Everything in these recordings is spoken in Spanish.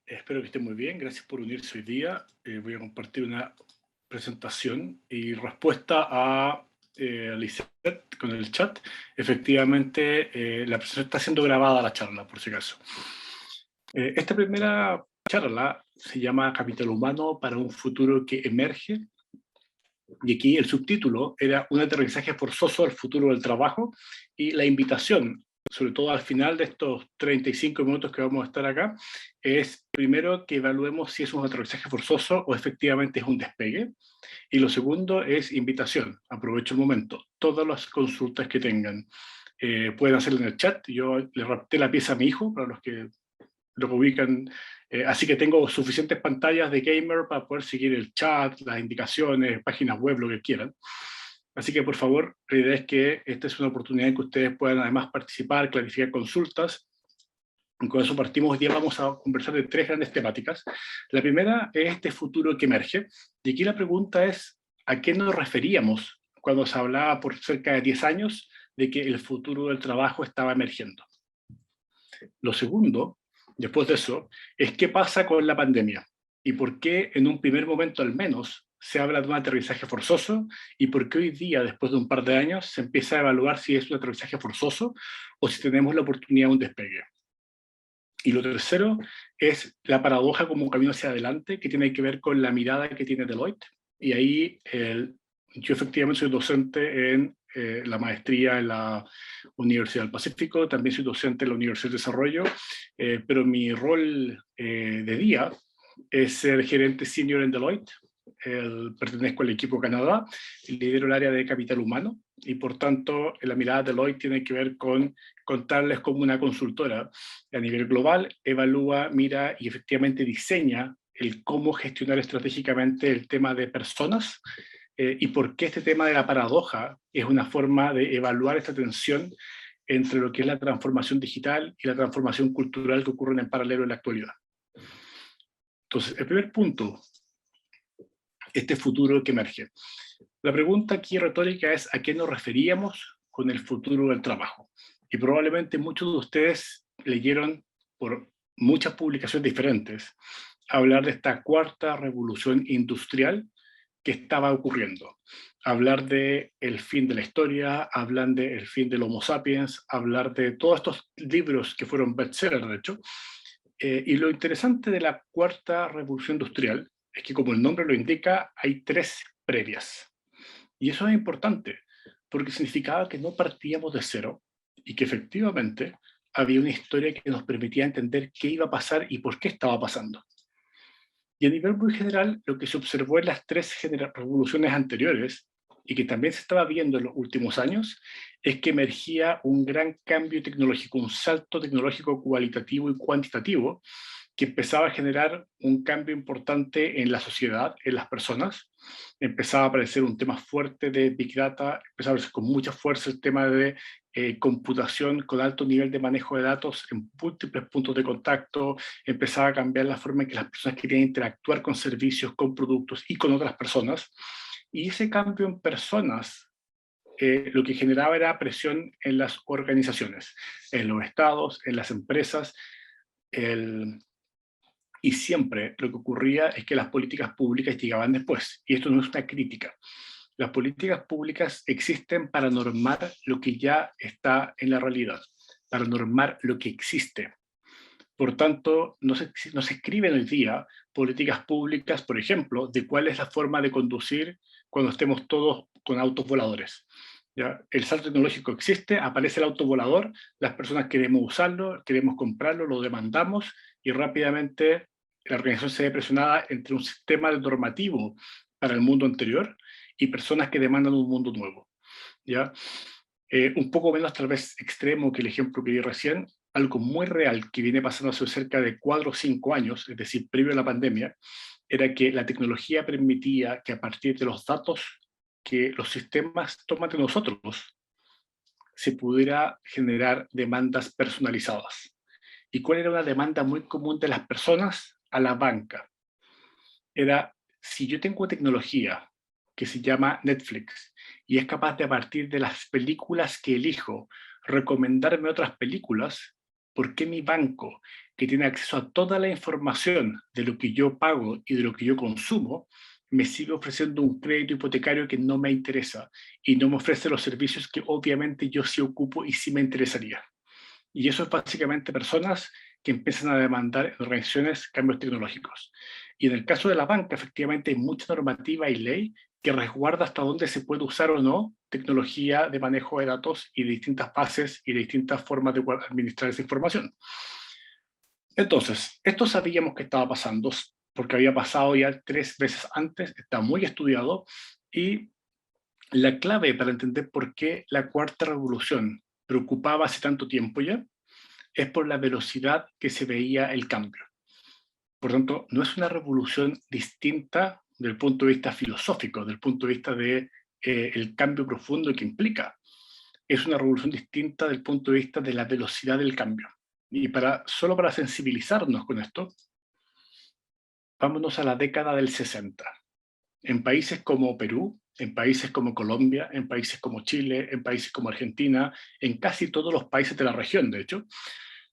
Espero que estén muy bien. Gracias por unirse hoy día. Voy a compartir una presentación y respuesta a Lisette con el chat. Efectivamente, la presentación está siendo grabada la charla, por si acaso. Esta primera charla se llama Capital Humano para un futuro que emerge. Y aquí el subtítulo era un aterrizaje forzoso al futuro del trabajo y la invitación, sobre todo al final de estos 35 minutos que vamos a estar acá, es primero que evaluemos si es un aterrizaje forzoso o efectivamente es un despegue. Y lo segundo es invitación. Aprovecho el momento. Todas las consultas que tengan pueden hacerlo en el chat. Yo le rapté la pieza a mi hijo, para los que lo ubican. Así que tengo suficientes pantallas de gamer para poder seguir el chat, las indicaciones, páginas web, lo que quieran. Así que, por favor, la idea es que esta es una oportunidad en que ustedes puedan además participar, clarificar consultas. Y con eso partimos. Hoy día vamos a conversar de tres grandes temáticas. La primera es este futuro que emerge. Y aquí la pregunta es, ¿a qué nos referíamos cuando se hablaba por cerca de 10 años de que el futuro del trabajo estaba emergiendo? Lo segundo, después de eso, es qué pasa con la pandemia y por qué en un primer momento al menos se habla de un aterrizaje forzoso y por qué hoy día, después de un par de años, se empieza a evaluar si es un aterrizaje forzoso o si tenemos la oportunidad de un despegue. Y lo tercero es la paradoja como un camino hacia adelante que tiene que ver con la mirada que tiene Deloitte. Y ahí yo efectivamente soy docente en la maestría en la Universidad del Pacífico, también soy docente en la Universidad de Desarrollo, pero mi rol de día es ser gerente senior en Deloitte. Pertenezco al equipo Canadá, lidero el área de capital humano y por tanto la mirada de Deloitte tiene que ver con contarles cómo una consultora a nivel global evalúa, mira y efectivamente diseña el cómo gestionar estratégicamente el tema de personas y por qué este tema de la paradoja es una forma de evaluar esta tensión entre lo que es la transformación digital y la transformación cultural que ocurren en paralelo en la actualidad. Entonces, el primer punto, este futuro que emerge. La pregunta aquí retórica es ¿a qué nos referíamos con el futuro del trabajo? Y probablemente muchos de ustedes leyeron por muchas publicaciones diferentes hablar de esta cuarta revolución industrial que estaba ocurriendo. Hablar de el fin de la historia, hablan de el fin del Homo sapiens, hablar de todos estos libros que fueron bestsellers, de hecho. Y lo interesante de la cuarta revolución industrial es que, como el nombre lo indica, hay tres previas. Y eso es importante, porque significaba que no partíamos de cero y que efectivamente había una historia que nos permitía entender qué iba a pasar y por qué estaba pasando. Y a nivel muy general, lo que se observó en las tres revoluciones anteriores, y que también se estaba viendo en los últimos años, es que emergía un gran cambio tecnológico, un salto tecnológico cualitativo y cuantitativo, que empezaba a generar un cambio importante en la sociedad, en las personas. Empezaba a aparecer un tema fuerte de Big Data, empezaba a aparecer con mucha fuerza el tema de computación con alto nivel de manejo de datos en múltiples puntos de contacto, empezaba a cambiar la forma en que las personas querían interactuar con servicios, con productos y con otras personas. Y ese cambio en personas lo que generaba era presión en las organizaciones, en los estados, en las empresas, el, y siempre lo que ocurría es que las políticas públicas llegaban después. Y esto no es una crítica. Las políticas públicas existen para normar lo que ya está en la realidad, para normar lo que existe. Por tanto, no se escriben hoy día políticas públicas, por ejemplo, de cuál es la forma de conducir cuando estemos todos con autos voladores. ¿Ya? El salto tecnológico existe, aparece el auto volador, las personas queremos usarlo, queremos comprarlo, lo demandamos y rápidamente la organización se ve presionada entre un sistema normativo para el mundo anterior y personas que demandan un mundo nuevo. ¿Ya? Un poco menos tal vez extremo que el ejemplo que di recién, algo muy real que viene pasando hace cerca de 4 o 5 años, es decir, previo a la pandemia, era que la tecnología permitía que a partir de los datos que los sistemas toman de nosotros, se pudiera generar demandas personalizadas. ¿Y cuál era una demanda muy común de las personas? A la banca. Era, si yo tengo tecnología que se llama Netflix y es capaz de a partir de las películas que elijo recomendarme otras películas, ¿por qué mi banco, que tiene acceso a toda la información de lo que yo pago y de lo que yo consumo, me sigue ofreciendo un crédito hipotecario que no me interesa y no me ofrece los servicios que obviamente yo sí ocupo y sí me interesaría? Y eso es básicamente personas que empiezan a demandar en organizaciones cambios tecnológicos. Y en el caso de la banca, efectivamente, hay mucha normativa y ley que resguarda hasta dónde se puede usar o no tecnología de manejo de datos y de distintas bases y de distintas formas de administrar esa información. Entonces, esto sabíamos que estaba pasando, porque había pasado ya 3 veces antes, está muy estudiado, y la clave para entender por qué la cuarta revolución preocupaba hace tanto tiempo ya es por la velocidad que se veía el cambio. Por tanto, no es una revolución distinta desde el punto de vista filosófico, desde el punto de vista de el cambio profundo que implica. Es una revolución distinta desde el punto de vista de la velocidad del cambio. Y solo para sensibilizarnos con esto, vámonos a la década del 60. En países como Perú, en países como Colombia, en países como Chile, en países como Argentina, en casi todos los países de la región, de hecho,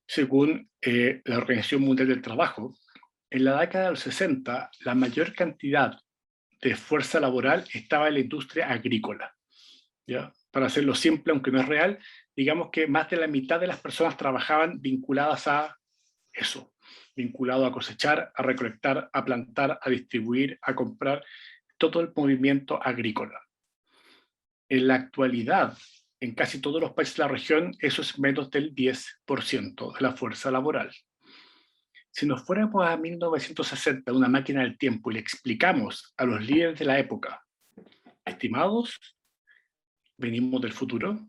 según la Organización Mundial del Trabajo, en la década de los 60, la mayor cantidad de fuerza laboral estaba en la industria agrícola. ¿Ya? Para hacerlo simple, aunque no es real, digamos que más de la mitad de las personas trabajaban vinculadas a eso, vinculado a cosechar, a recolectar, a plantar, a distribuir, a comprar, todo el movimiento agrícola. En la actualidad, en casi todos los países de la región, eso es menos del 10% de la fuerza laboral. Si nos fuéramos a 1960, una máquina del tiempo, y le explicamos a los líderes de la época, estimados, venimos del futuro,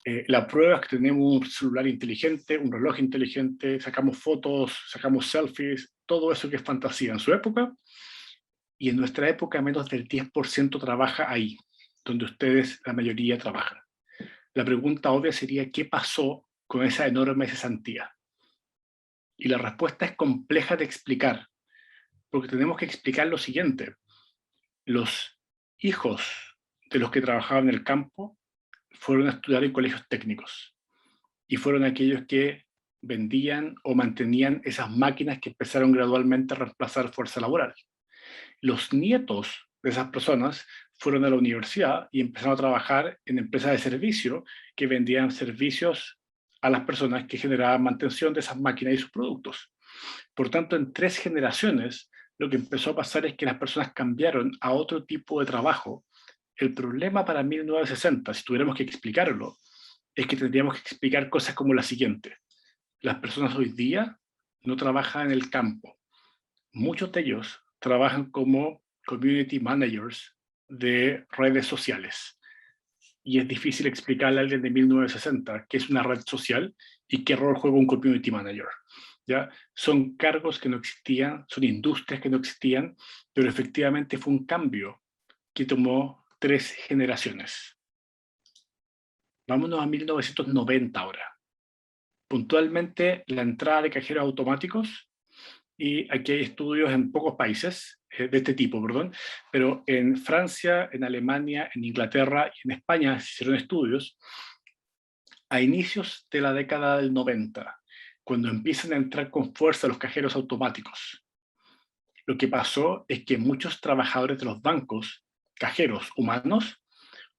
la prueba es que tenemos un celular inteligente, un reloj inteligente, sacamos fotos, sacamos selfies, todo eso que es fantasía en su época, y en nuestra época menos del 10% trabaja ahí, donde ustedes, la mayoría, trabajan. La pregunta obvia sería, ¿qué pasó con esa enorme cesantía? Y la respuesta es compleja de explicar, porque tenemos que explicar lo siguiente. Los hijos de los que trabajaban en el campo fueron a estudiar en colegios técnicos y fueron aquellos que vendían o mantenían esas máquinas que empezaron gradualmente a reemplazar fuerza laboral. Los nietos de esas personas fueron a la universidad y empezaron a trabajar en empresas de servicio que vendían servicios a las personas que generaban mantención de esas máquinas y sus productos. Por tanto, en 3 generaciones, lo que empezó a pasar es que las personas cambiaron a otro tipo de trabajo. El problema para 1960, si tuviéramos que explicarlo, es que tendríamos que explicar cosas como la siguiente. Las personas hoy día no trabajan en el campo. Muchos de ellos trabajan como community managers de redes sociales. Y es difícil explicarle a alguien de 1960 qué es una red social y qué rol juega un community manager. ¿Ya? Son cargos que no existían, son industrias que no existían, pero efectivamente fue un cambio que tomó 3 generaciones. Vámonos a 1990 ahora. Puntualmente, la entrada de cajeros automáticos, y aquí hay estudios en pocos países de este tipo, perdón, pero en Francia, en Alemania, en Inglaterra y en España se hicieron estudios a inicios de la década del 90, cuando empiezan a entrar con fuerza los cajeros automáticos. Lo que pasó es que muchos trabajadores de los bancos, cajeros humanos,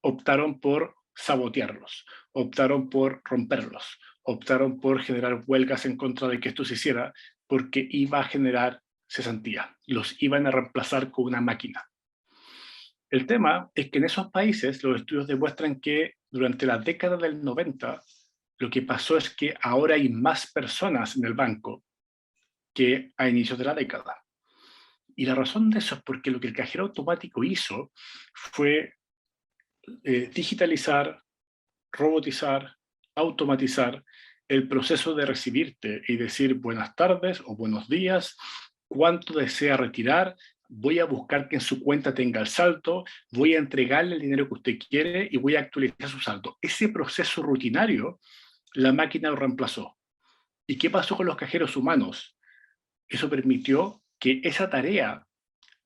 optaron por sabotearlos, optaron por romperlos, optaron por generar huelgas en contra de que esto se hiciera, porque iba a generar cesantía, los iban a reemplazar con una máquina. El tema es que en esos países los estudios demuestran que durante la década del 90 lo que pasó es que ahora hay más personas en el banco que a inicios de la década. Y la razón de eso es porque lo que el cajero automático hizo fue digitalizar, robotizar, automatizar el proceso de recibirte y decir buenas tardes o buenos días, cuánto desea retirar, voy a buscar que en su cuenta tenga el saldo, voy a entregarle el dinero que usted quiere y voy a actualizar su saldo. Ese proceso rutinario, la máquina lo reemplazó. ¿Y qué pasó con los cajeros humanos? Eso permitió que esa tarea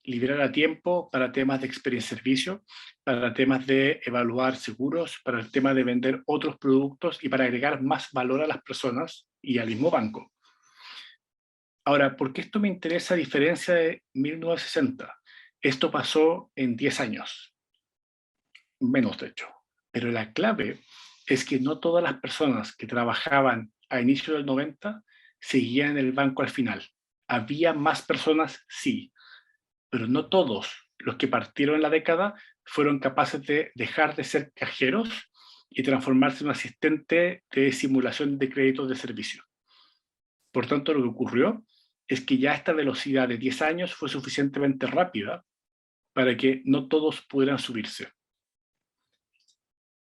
liberara tiempo para temas de experiencia y servicio, para temas de evaluar seguros, para el tema de vender otros productos y para agregar más valor a las personas y al mismo banco. Ahora, ¿por qué esto me interesa a diferencia de 1960? Esto pasó en 10 años, menos de hecho. Pero la clave es que no todas las personas que trabajaban a inicio del 90 seguían en el banco al final. Había más personas, sí, pero no todos los que partieron en la década fueron capaces de dejar de ser cajeros y transformarse en un asistente de simulación de créditos de servicio. Por tanto, lo que ocurrió es que ya esta velocidad de 10 años fue suficientemente rápida para que no todos pudieran subirse.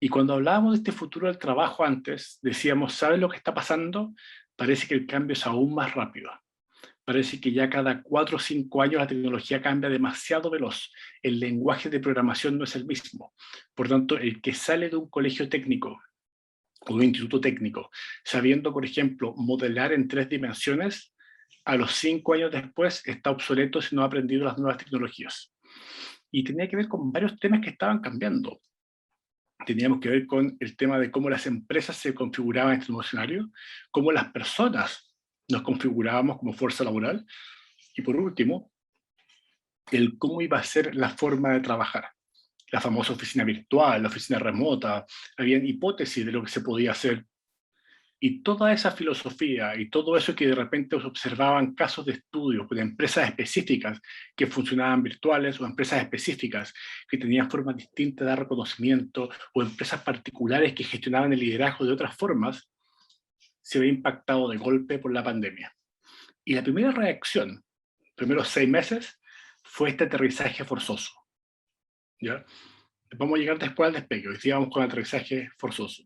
Y cuando hablábamos de este futuro del trabajo antes, decíamos, ¿sabes lo que está pasando? Parece que el cambio es aún más rápido. Parece que ya cada 4 o 5 años la tecnología cambia demasiado veloz. El lenguaje de programación no es el mismo. Por tanto, el que sale de un colegio técnico o de un instituto técnico, sabiendo, por ejemplo, modelar en 3 dimensiones, a los 5 años después está obsoleto si no ha aprendido las nuevas tecnologías. Y tenía que ver con varios temas que estaban cambiando. Teníamos que ver con el tema de cómo las empresas se configuraban en este nuevo escenario, cómo las personas nos configurábamos como fuerza laboral, y por último, el cómo iba a ser la forma de trabajar. La famosa oficina virtual, la oficina remota, habían hipótesis de lo que se podía hacer. Y toda esa filosofía y todo eso que de repente observaban casos de estudio con empresas específicas que funcionaban virtuales o empresas específicas que tenían formas distintas de dar reconocimiento o empresas particulares que gestionaban el liderazgo de otras formas, se ve impactado de golpe por la pandemia. Y la primera reacción, primeros 6 meses, fue este aterrizaje forzoso. ¿Ya? Vamos a llegar después al despegue, hoy día vamos con el aterrizaje forzoso.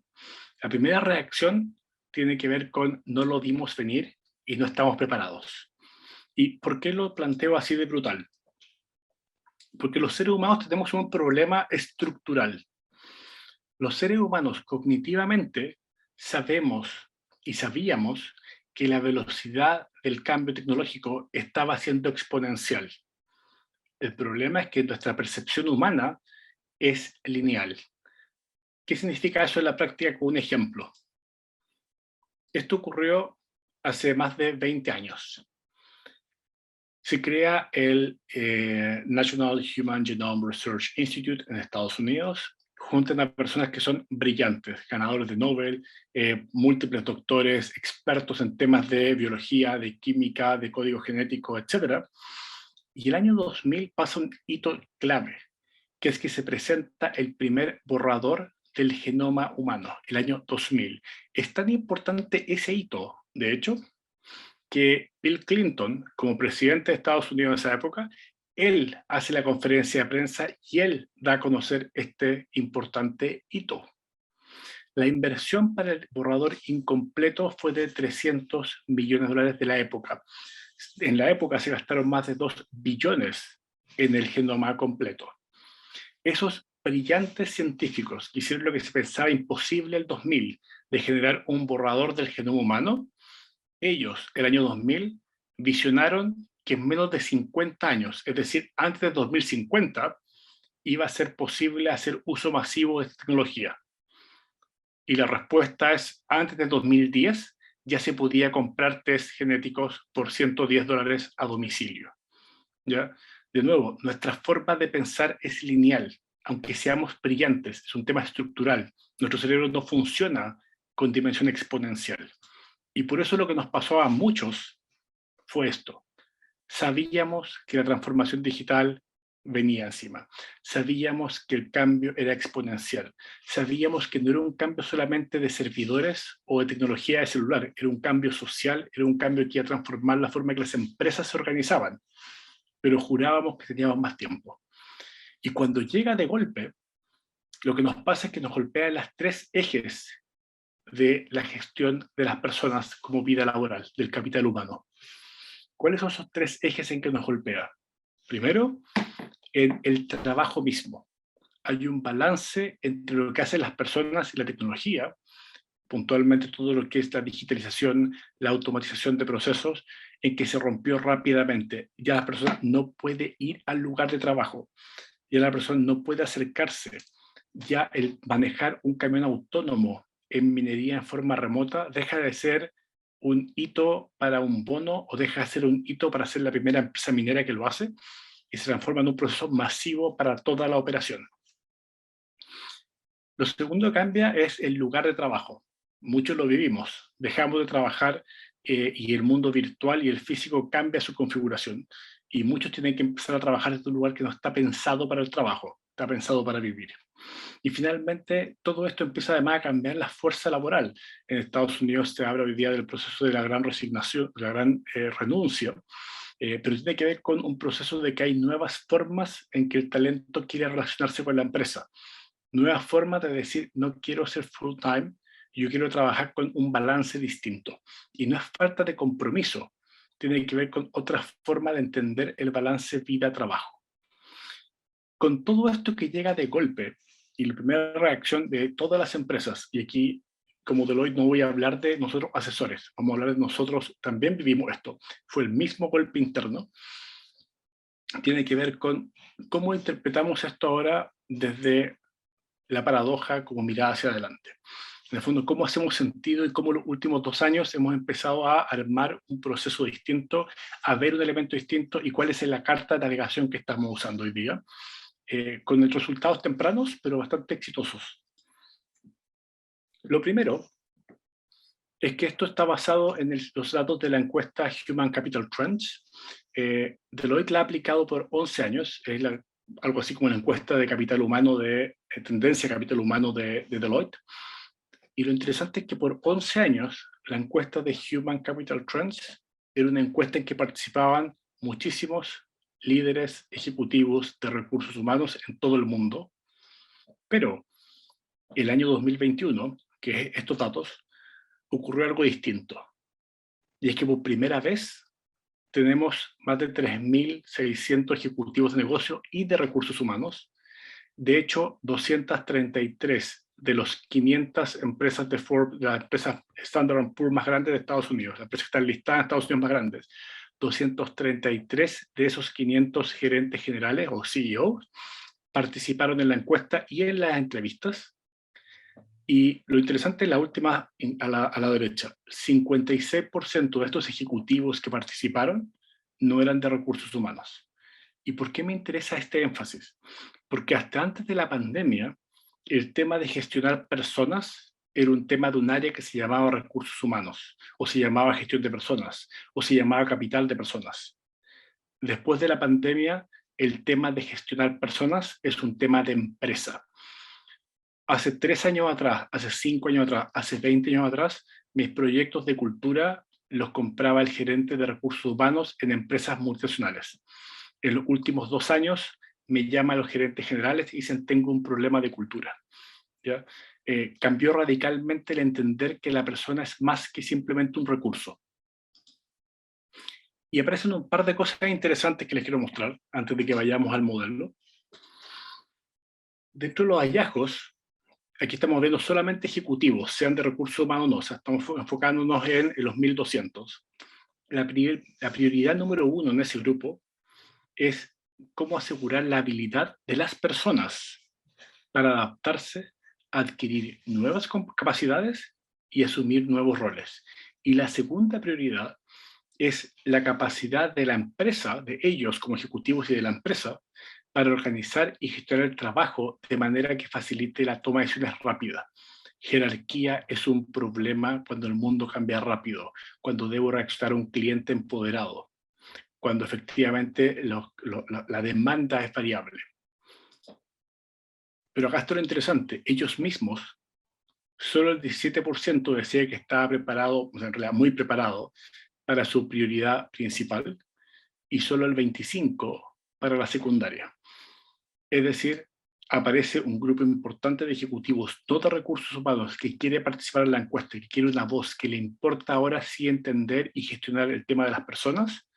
La primera reacción tiene que ver con no lo vimos venir y no estamos preparados. ¿Y por qué lo planteo así de brutal? Porque los seres humanos tenemos un problema estructural. Los seres humanos cognitivamente sabemos y sabíamos que la velocidad del cambio tecnológico estaba siendo exponencial. El problema es que nuestra percepción humana es lineal. ¿Qué significa eso en la práctica con un ejemplo? Esto ocurrió hace más de 20 años. Se crea el National Human Genome Research Institute en Estados Unidos. Juntan a personas que son brillantes, ganadores de Nobel, múltiples doctores, expertos en temas de biología, de química, de código genético, etc. Y el año 2000 pasa un hito clave, que es que se presenta el primer borrador del genoma humano, el año 2000. Es tan importante ese hito, de hecho, que Bill Clinton, como presidente de Estados Unidos en esa época, él hace la conferencia de prensa y él da a conocer este importante hito. La inversión para el borrador incompleto fue de $300 millones de la época. En la época se gastaron más de 2 billones en el genoma completo. Esos brillantes científicos que hicieron lo que se pensaba imposible el 2000, de generar un borrador del genoma humano, ellos, el año 2000, visionaron que en menos de 50 años, es decir, antes de 2050, iba a ser posible hacer uso masivo de esta tecnología. Y la respuesta es, antes de 2010, ya se podía comprar test genéticos por $110 a domicilio. ¿Ya? De nuevo, nuestra forma de pensar es lineal, aunque seamos brillantes, es un tema estructural. Nuestro cerebro no funciona con dimensión exponencial. Y por eso lo que nos pasó a muchos fue esto. Sabíamos que la transformación digital venía encima. Sabíamos que el cambio era exponencial. Sabíamos que no era un cambio solamente de servidores o de tecnología de celular, era un cambio social, era un cambio que iba a transformar la forma en que las empresas se organizaban. Pero jurábamos que teníamos más tiempo. Y cuando llega de golpe, lo que nos pasa es que nos golpea las 3 ejes de la gestión de las personas como vida laboral, del capital humano. ¿Cuáles son esos 3 ejes en que nos golpea? Primero, en el trabajo mismo. Hay un balance entre lo que hacen las personas y la tecnología, puntualmente todo lo que es la digitalización, la automatización de procesos, en que se rompió rápidamente. Ya la persona no puede ir al lugar de trabajo, ya la persona no puede acercarse. Ya el manejar un camión autónomo en minería en forma remota deja de ser un hito para un bono o deja de ser un hito para ser la primera empresa minera que lo hace y se transforma en un proceso masivo para toda la operación. Lo segundo que cambia es el lugar de trabajo. Muchos lo vivimos. Dejamos de trabajar y el mundo virtual y el físico cambia su configuración. Y muchos tienen que empezar a trabajar desde un lugar que no está pensado para el trabajo, está pensado para vivir. Y finalmente, todo esto empieza además a cambiar la fuerza laboral. En Estados Unidos se habla hoy día del proceso de la gran resignación, de la gran renuncia, pero tiene que ver con un proceso de que hay nuevas formas en que el talento quiere relacionarse con la empresa. Nuevas formas de decir, no quiero ser full time, yo quiero trabajar con un balance distinto. Y no es falta de compromiso, tiene que ver con otra forma de entender el balance vida-trabajo. Con todo esto que llega de golpe, y la primera reacción de todas las empresas, y aquí como Deloitte no voy a hablar de nosotros asesores, vamos a hablar de nosotros, también vivimos esto, fue el mismo golpe interno, tiene que ver con cómo interpretamos esto ahora desde la paradoja como mirada hacia adelante. En el fondo, cómo hacemos sentido y cómo los últimos 2 años hemos empezado a armar un proceso distinto, a ver un elemento distinto y cuál es la carta de navegación que estamos usando hoy día, con resultados tempranos, pero bastante exitosos. Lo primero es que esto está basado en los datos de la encuesta Human Capital Trends. Deloitte la ha aplicado por 11 años, es algo así como una encuesta de capital humano, de tendencia a capital humano de Deloitte. Y lo interesante es que por 11 años la encuesta de Human Capital Trends era una encuesta en que participaban muchísimos líderes ejecutivos de recursos humanos en todo el mundo. Pero el año 2021, que es estos datos, ocurrió algo distinto. Y es que por primera vez tenemos más de 3.600 ejecutivos de negocio y de recursos humanos. De hecho, 233 de los 500 empresas de Forbes, de las empresas Standard & Poor's más grandes de Estados Unidos, las empresas que están listadas en Estados Unidos más grandes, 233 de esos 500 gerentes generales o CEOs participaron en la encuesta y en las entrevistas. Y lo interesante es la última a la derecha. 56% de estos ejecutivos que participaron no eran de recursos humanos. ¿Y por qué me interesa este énfasis? Porque hasta antes de la pandemia, el tema de gestionar personas era un tema de un área que se llamaba recursos humanos, o se llamaba gestión de personas, o se llamaba capital de personas. Después de la pandemia, el tema de gestionar personas es un tema de empresa. Hace 3 años atrás, hace 5 años atrás, hace 20 años atrás, mis proyectos de cultura los compraba el gerente de recursos humanos en empresas multinacionales. En los últimos 2 años me llaman los gerentes generales y dicen tengo un problema de cultura. ¿Ya? Cambió radicalmente el entender que la persona es más que simplemente un recurso. Y aparecen un par de cosas interesantes que les quiero mostrar antes de que vayamos al modelo. Dentro de los hallazgos, aquí estamos viendo solamente ejecutivos, sean de recursos humanos o no, o sea, estamos enfocándonos en los 1.200. La prioridad número 1 en ese grupo es cómo asegurar la habilidad de las personas para adaptarse, adquirir nuevas capacidades y asumir nuevos roles. Y la segunda prioridad es la capacidad de la empresa, de ellos como ejecutivos y de la empresa, para organizar y gestionar el trabajo de manera que facilite la toma de decisiones rápida. Jerarquía es un problema cuando el mundo cambia rápido, cuando debo reaccionar a un cliente empoderado, cuando efectivamente la demanda es variable. Pero acá está lo interesante, ellos mismos, solo el 17% decía que estaba preparado, o sea, en realidad muy preparado, para su prioridad principal, y solo el 25% para la secundaria. Es decir, aparece un grupo importante de ejecutivos, no de recursos humanos, que quiere participar en la encuesta, que quiere una voz, que le importa ahora sí entender y gestionar el tema de las personas,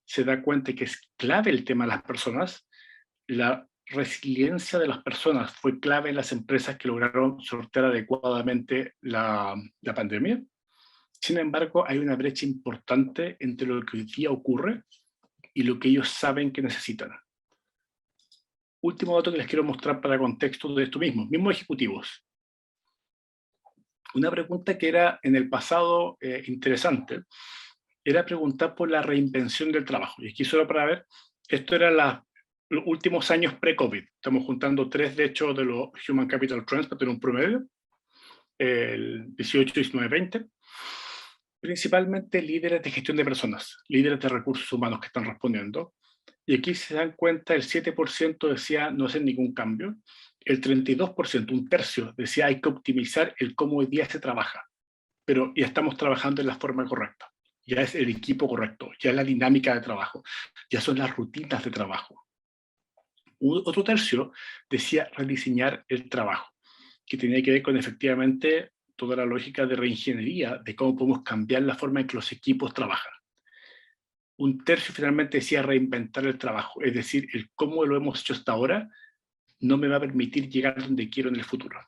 se da cuenta que es clave el tema de las personas, la resiliencia de las personas fue clave en las empresas que lograron sortear adecuadamente la pandemia. Sin embargo, hay una brecha importante entre lo que hoy día ocurre y lo que ellos saben que necesitan. Último dato que les quiero mostrar para contexto de esto mismos ejecutivos. Una pregunta que era en el pasado interesante era preguntar por la reinvención del trabajo. Y aquí solo para ver, esto era los últimos años pre-COVID. Estamos juntando 3, de hecho, de los Human Capital Trends para tener un promedio, el 18, 19, 20. Principalmente líderes de gestión de personas, líderes de recursos humanos que están respondiendo. Y aquí se dan cuenta, el 7% decía no hacer ningún cambio, el 32%, un tercio, decía hay que optimizar el cómo hoy día se trabaja, pero ya estamos trabajando en la forma correcta, ya es el equipo correcto, ya es la dinámica de trabajo, ya son las rutinas de trabajo. Otro tercio decía rediseñar el trabajo, que tenía que ver con efectivamente toda la lógica de reingeniería, de cómo podemos cambiar la forma en que los equipos trabajan. Un tercio finalmente decía reinventar el trabajo, es decir, el cómo lo hemos hecho hasta ahora no me va a permitir llegar donde quiero en el futuro.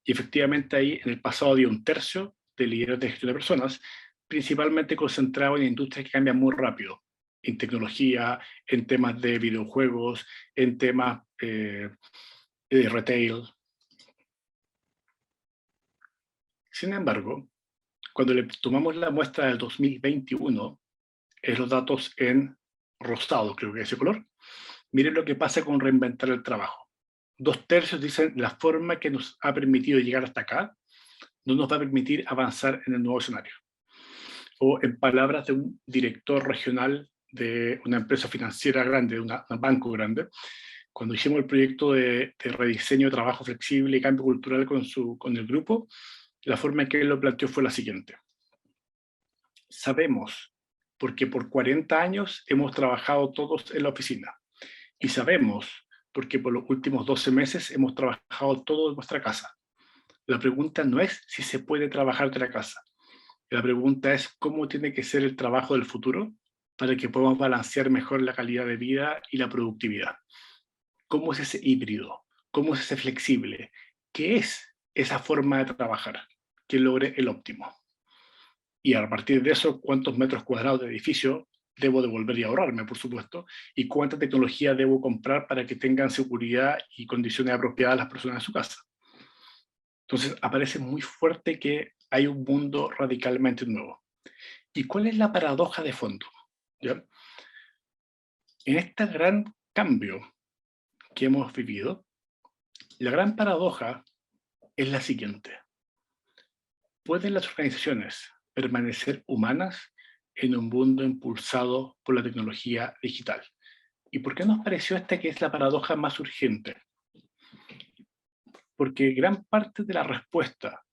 Y efectivamente ahí en el pasado había un tercio de líderes de gestión de personas, principalmente concentrado en industrias que cambian muy rápido, en tecnología, en temas de videojuegos, en temas de retail. Sin embargo, cuando le tomamos la muestra del 2021, los datos en rosado, creo que es ese color, miren lo que pasa con reinventar el trabajo. 2/3 dicen la forma que nos ha permitido llegar hasta acá no nos va a permitir avanzar en el nuevo escenario. O en palabras de un director regional de una empresa financiera grande, de un banco grande, cuando hicimos el proyecto de rediseño de trabajo flexible y cambio cultural con el grupo, la forma en que él lo planteó fue la siguiente. Sabemos, porque por 40 años hemos trabajado todos en la oficina, y sabemos, porque por los últimos 12 meses hemos trabajado todos en nuestra casa. La pregunta no es si se puede trabajar de la casa. La pregunta es cómo tiene que ser el trabajo del futuro para que podamos balancear mejor la calidad de vida y la productividad. ¿Cómo es ese híbrido? ¿Cómo es ese flexible? ¿Qué es esa forma de trabajar que logre el óptimo? Y a partir de eso, ¿cuántos metros cuadrados de edificio debo devolver y ahorrarme, por supuesto? ¿Y cuánta tecnología debo comprar para que tengan seguridad y condiciones apropiadas las personas en su casa? Entonces aparece muy fuerte que hay un mundo radicalmente nuevo. ¿Y cuál es la paradoja de fondo? ¿Ya? En este gran cambio que hemos vivido, la gran paradoja es la siguiente. ¿Pueden las organizaciones permanecer humanas en un mundo impulsado por la tecnología digital? ¿Y por qué nos pareció esta que es la paradoja más urgente? Porque gran parte de la respuesta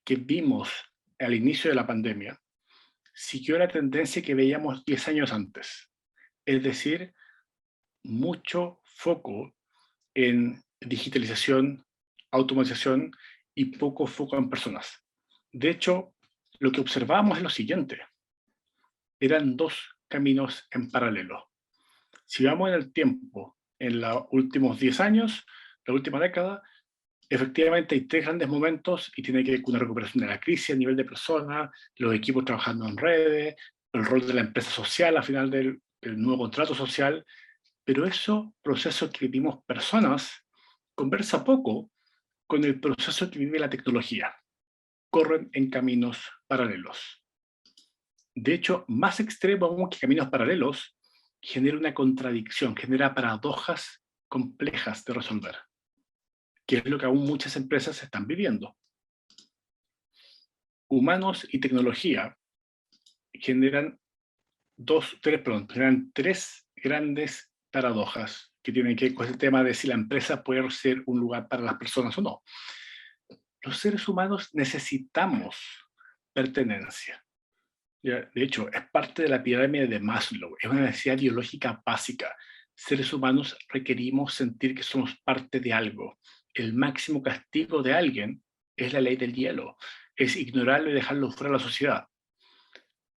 que vimos al inicio de la pandemia siguió la tendencia que veíamos 10 años antes. Es decir, mucho foco en digitalización, automatización y poco foco en personas. De hecho, lo que observábamos es lo siguiente. Eran dos caminos en paralelo. Si vamos en el tiempo, en los últimos 10 años, la última década, efectivamente hay 3 grandes momentos y tiene que ver con una recuperación de la crisis a nivel de personas, los equipos trabajando en redes, el rol de la empresa social al final del nuevo contrato social, pero esos procesos que vivimos personas conversa poco con el proceso que vive la tecnología. Corren en caminos paralelos. De hecho, más extremo aún que caminos paralelos, genera una contradicción, genera paradojas complejas de resolver, que es lo que aún muchas empresas están viviendo. Humanos y tecnología generan generan tres grandes paradojas que tienen que ver con el tema de si la empresa puede ser un lugar para las personas o no. Los seres humanos necesitamos pertenencia. De hecho, es parte de la pirámide de Maslow, es una necesidad biológica básica. Seres humanos requerimos sentir que somos parte de algo. El máximo castigo de alguien es la ley del hielo, es ignorarlo y dejarlo fuera de la sociedad.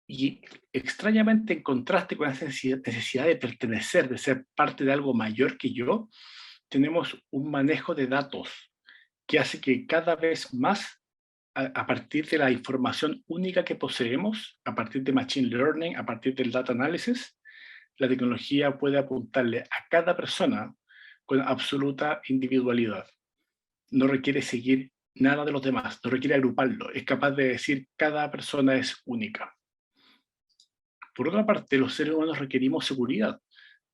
Y extrañamente, en contraste con esa necesidad de pertenecer, de ser parte de algo mayor que yo, tenemos un manejo de datos que hace que cada vez más, a partir de la información única que poseemos, a partir de Machine Learning, a partir del Data Analysis, la tecnología puede apuntarle a cada persona con absoluta individualidad. No requiere seguir nada de los demás, no requiere agruparlo, es capaz de decir cada persona es única. Por otra parte, los seres humanos requerimos seguridad.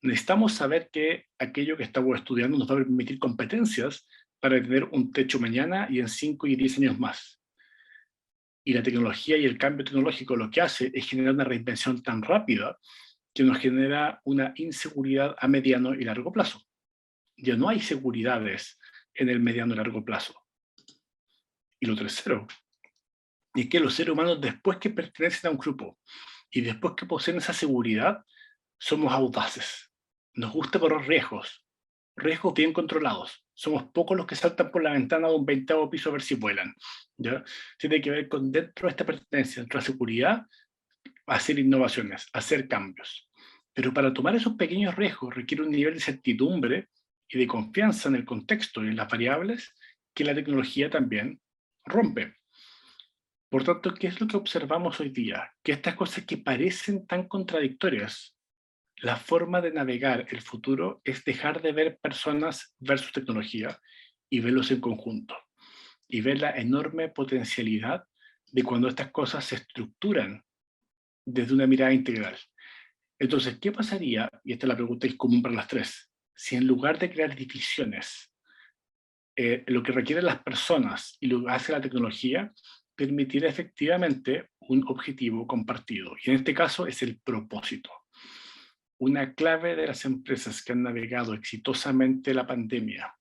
Necesitamos saber que aquello que estamos estudiando nos va a permitir competencias para tener un techo mañana y en 5 y 10 años más. Y la tecnología y el cambio tecnológico lo que hace es generar una reinvención tan rápida que nos genera una inseguridad a mediano y largo plazo. Ya no hay seguridades en el mediano y largo plazo. Y lo tercero es que los seres humanos, después que pertenecen a un grupo y después que poseen esa seguridad, somos audaces. Nos gusta correr riesgos, riesgos bien controlados. Somos pocos los que saltan por la ventana de un 20º piso a ver si vuelan. ¿Ya? Tiene que ver con, dentro de esta pertenencia, dentro de la seguridad, hacer innovaciones, hacer cambios. Pero para tomar esos pequeños riesgos requiere un nivel de certidumbre y de confianza en el contexto y en las variables que la tecnología también rompe. Por tanto, ¿qué es lo que observamos hoy día? Que estas cosas que parecen tan contradictorias, la forma de navegar el futuro es dejar de ver personas versus tecnología y verlos en conjunto. Y ver la enorme potencialidad de cuando estas cosas se estructuran desde una mirada integral. Entonces, ¿qué pasaría? Y esta es la pregunta que es común para las tres. Si en lugar de crear divisiones, lo que requieren las personas y lo que hace la tecnología, permitirá efectivamente un objetivo compartido. Y en este caso es el propósito. Una clave de las empresas que han navegado exitosamente la pandemia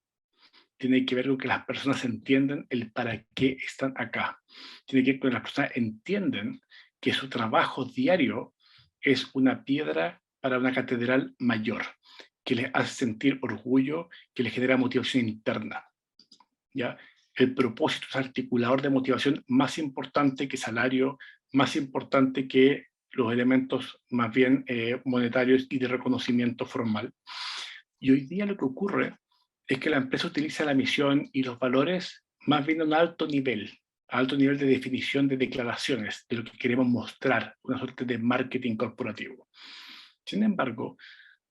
tiene que ver con que las personas entienden el para qué están acá. Tiene que ver con que las personas entienden que su trabajo diario es una piedra para una catedral mayor, que les hace sentir orgullo, que les genera motivación interna. ¿Ya? El propósito es articulador de motivación más importante que salario, más importante que los elementos más bien monetarios y de reconocimiento formal. Y hoy día lo que ocurre es que la empresa utiliza la misión y los valores más bien a un alto nivel de definición de declaraciones, de lo que queremos mostrar, una suerte de marketing corporativo. Sin embargo,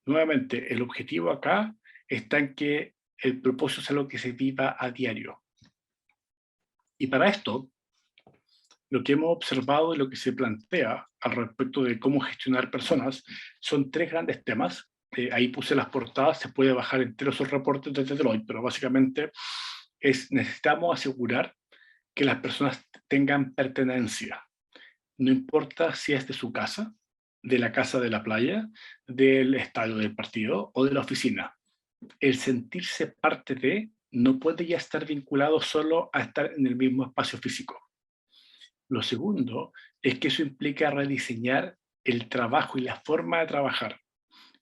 nuevamente, el objetivo acá está en que el propósito es algo que se viva a diario. Y para esto, lo que hemos observado y lo que se plantea al respecto de cómo gestionar personas son tres grandes temas. Ahí puse las portadas, se puede bajar enteros esos reportes desde Deloitte, pero básicamente necesitamos asegurar que las personas tengan pertenencia. No importa si es de su casa, de la casa de la playa, del estadio del partido o de la oficina. El sentirse parte de no puede ya estar vinculado solo a estar en el mismo espacio físico. Lo segundo es que eso implica rediseñar el trabajo y la forma de trabajar.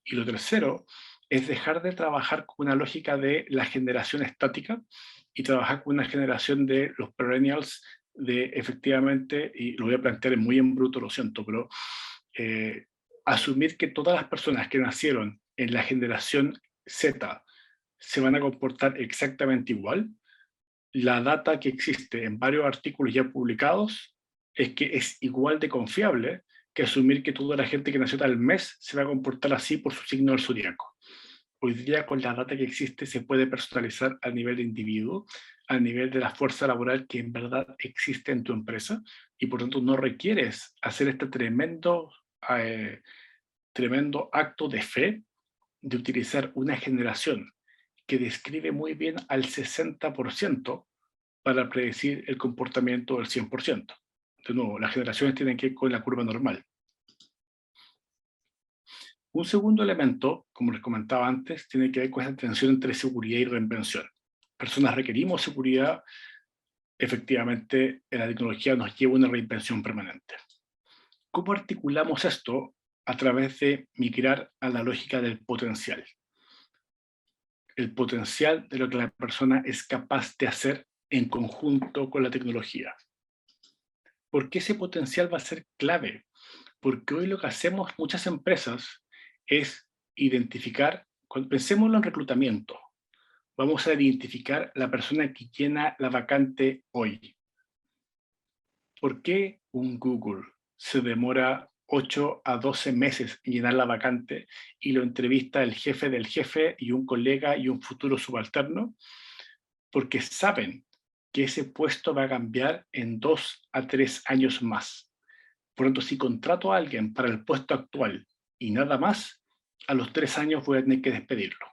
Y lo tercero es dejar de trabajar con una lógica de la generación estática y trabajar con una generación de los perennials, de efectivamente, y lo voy a plantear muy en bruto, lo siento, pero asumir que todas las personas que nacieron en la generación Z se van a comportar exactamente igual. La data que existe en varios artículos ya publicados es que es igual de confiable que asumir que toda la gente que nació tal mes se va a comportar así por su signo del zodiaco. Hoy día, con la data que existe, se puede personalizar a nivel de individuo, a nivel de la fuerza laboral que en verdad existe en tu empresa, y por tanto no requieres hacer este tremendo acto de fe de utilizar una generación que describe muy bien al 60% para predecir el comportamiento del 100%. De nuevo, las generaciones tienen que ir con la curva normal. Un segundo elemento, como les comentaba antes, tiene que ver con esa tensión entre seguridad y reinvención. Personas requerimos seguridad, efectivamente, la tecnología nos lleva a una reinvención permanente. ¿Cómo articulamos esto? A través de migrar a la lógica del potencial. El potencial de lo que la persona es capaz de hacer en conjunto con la tecnología. ¿Por qué ese potencial va a ser clave? Porque hoy lo que hacemos muchas empresas es identificar, pensémoslo en reclutamiento. vamos a identificar la persona que llena la vacante hoy. ¿Por qué un Google se demora 8 a 12 meses en llenar la vacante y lo entrevista el jefe del jefe y un colega y un futuro subalterno? Porque saben que ese puesto va a cambiar en 2 a 3 años más. Por lo tanto, si contrato a alguien para el puesto actual y nada más, a los 3 años voy a tener que despedirlo.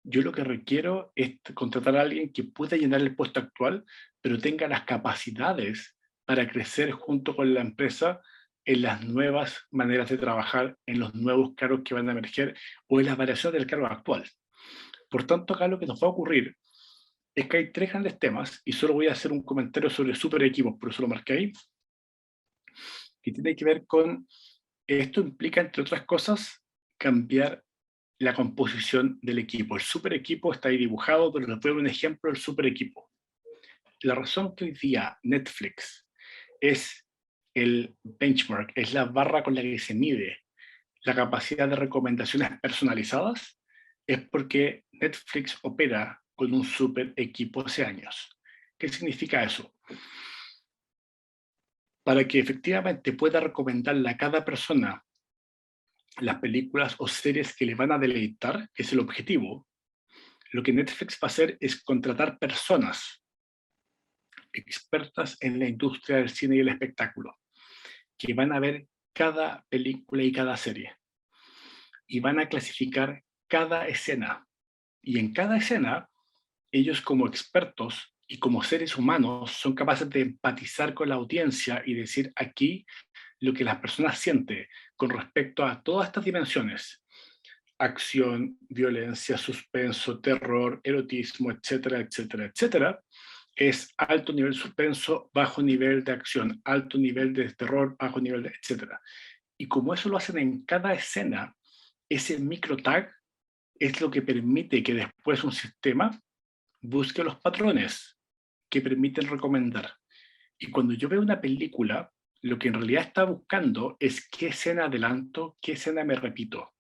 Yo lo que requiero es contratar a alguien que pueda llenar el puesto actual, pero tenga las capacidades para crecer junto con la empresa en las nuevas maneras de trabajar, en los nuevos cargos que van a emerger o en las variaciones del cargo actual. Por tanto, acá lo que nos va a ocurrir es que hay 3 grandes temas, y solo voy a hacer un comentario sobre super equipos, por eso lo marqué ahí, que tiene que ver con, esto implica, entre otras cosas, cambiar la composición del equipo. El super equipo está ahí dibujado, pero les voy a dar un ejemplo del super equipo. La razón que hoy día Netflix es el benchmark, es la barra con la que se mide la capacidad de recomendaciones personalizadas, es porque Netflix opera con un super equipo hace años. ¿Qué significa eso? Para que efectivamente pueda recomendarle a cada persona las películas o series que le van a deleitar, que es el objetivo, lo que Netflix va a hacer es contratar personas expertas en la industria del cine y el espectáculo, que van a ver cada película y cada serie, y van a clasificar cada escena. Y en cada escena, ellos como expertos y como seres humanos son capaces de empatizar con la audiencia y decir aquí lo que las personas sienten con respecto a todas estas dimensiones: acción, violencia, suspenso, terror, erotismo, etcétera, etcétera, etcétera. Es alto nivel suspenso, bajo nivel de acción, alto nivel de terror, bajo nivel de etcétera. Y como eso lo hacen en cada escena, ese micro tag es lo que permite que después un sistema busque los patrones que permiten recomendar. Y cuando yo veo una película, lo que en realidad está buscando es qué escena adelanto, qué escena me repito.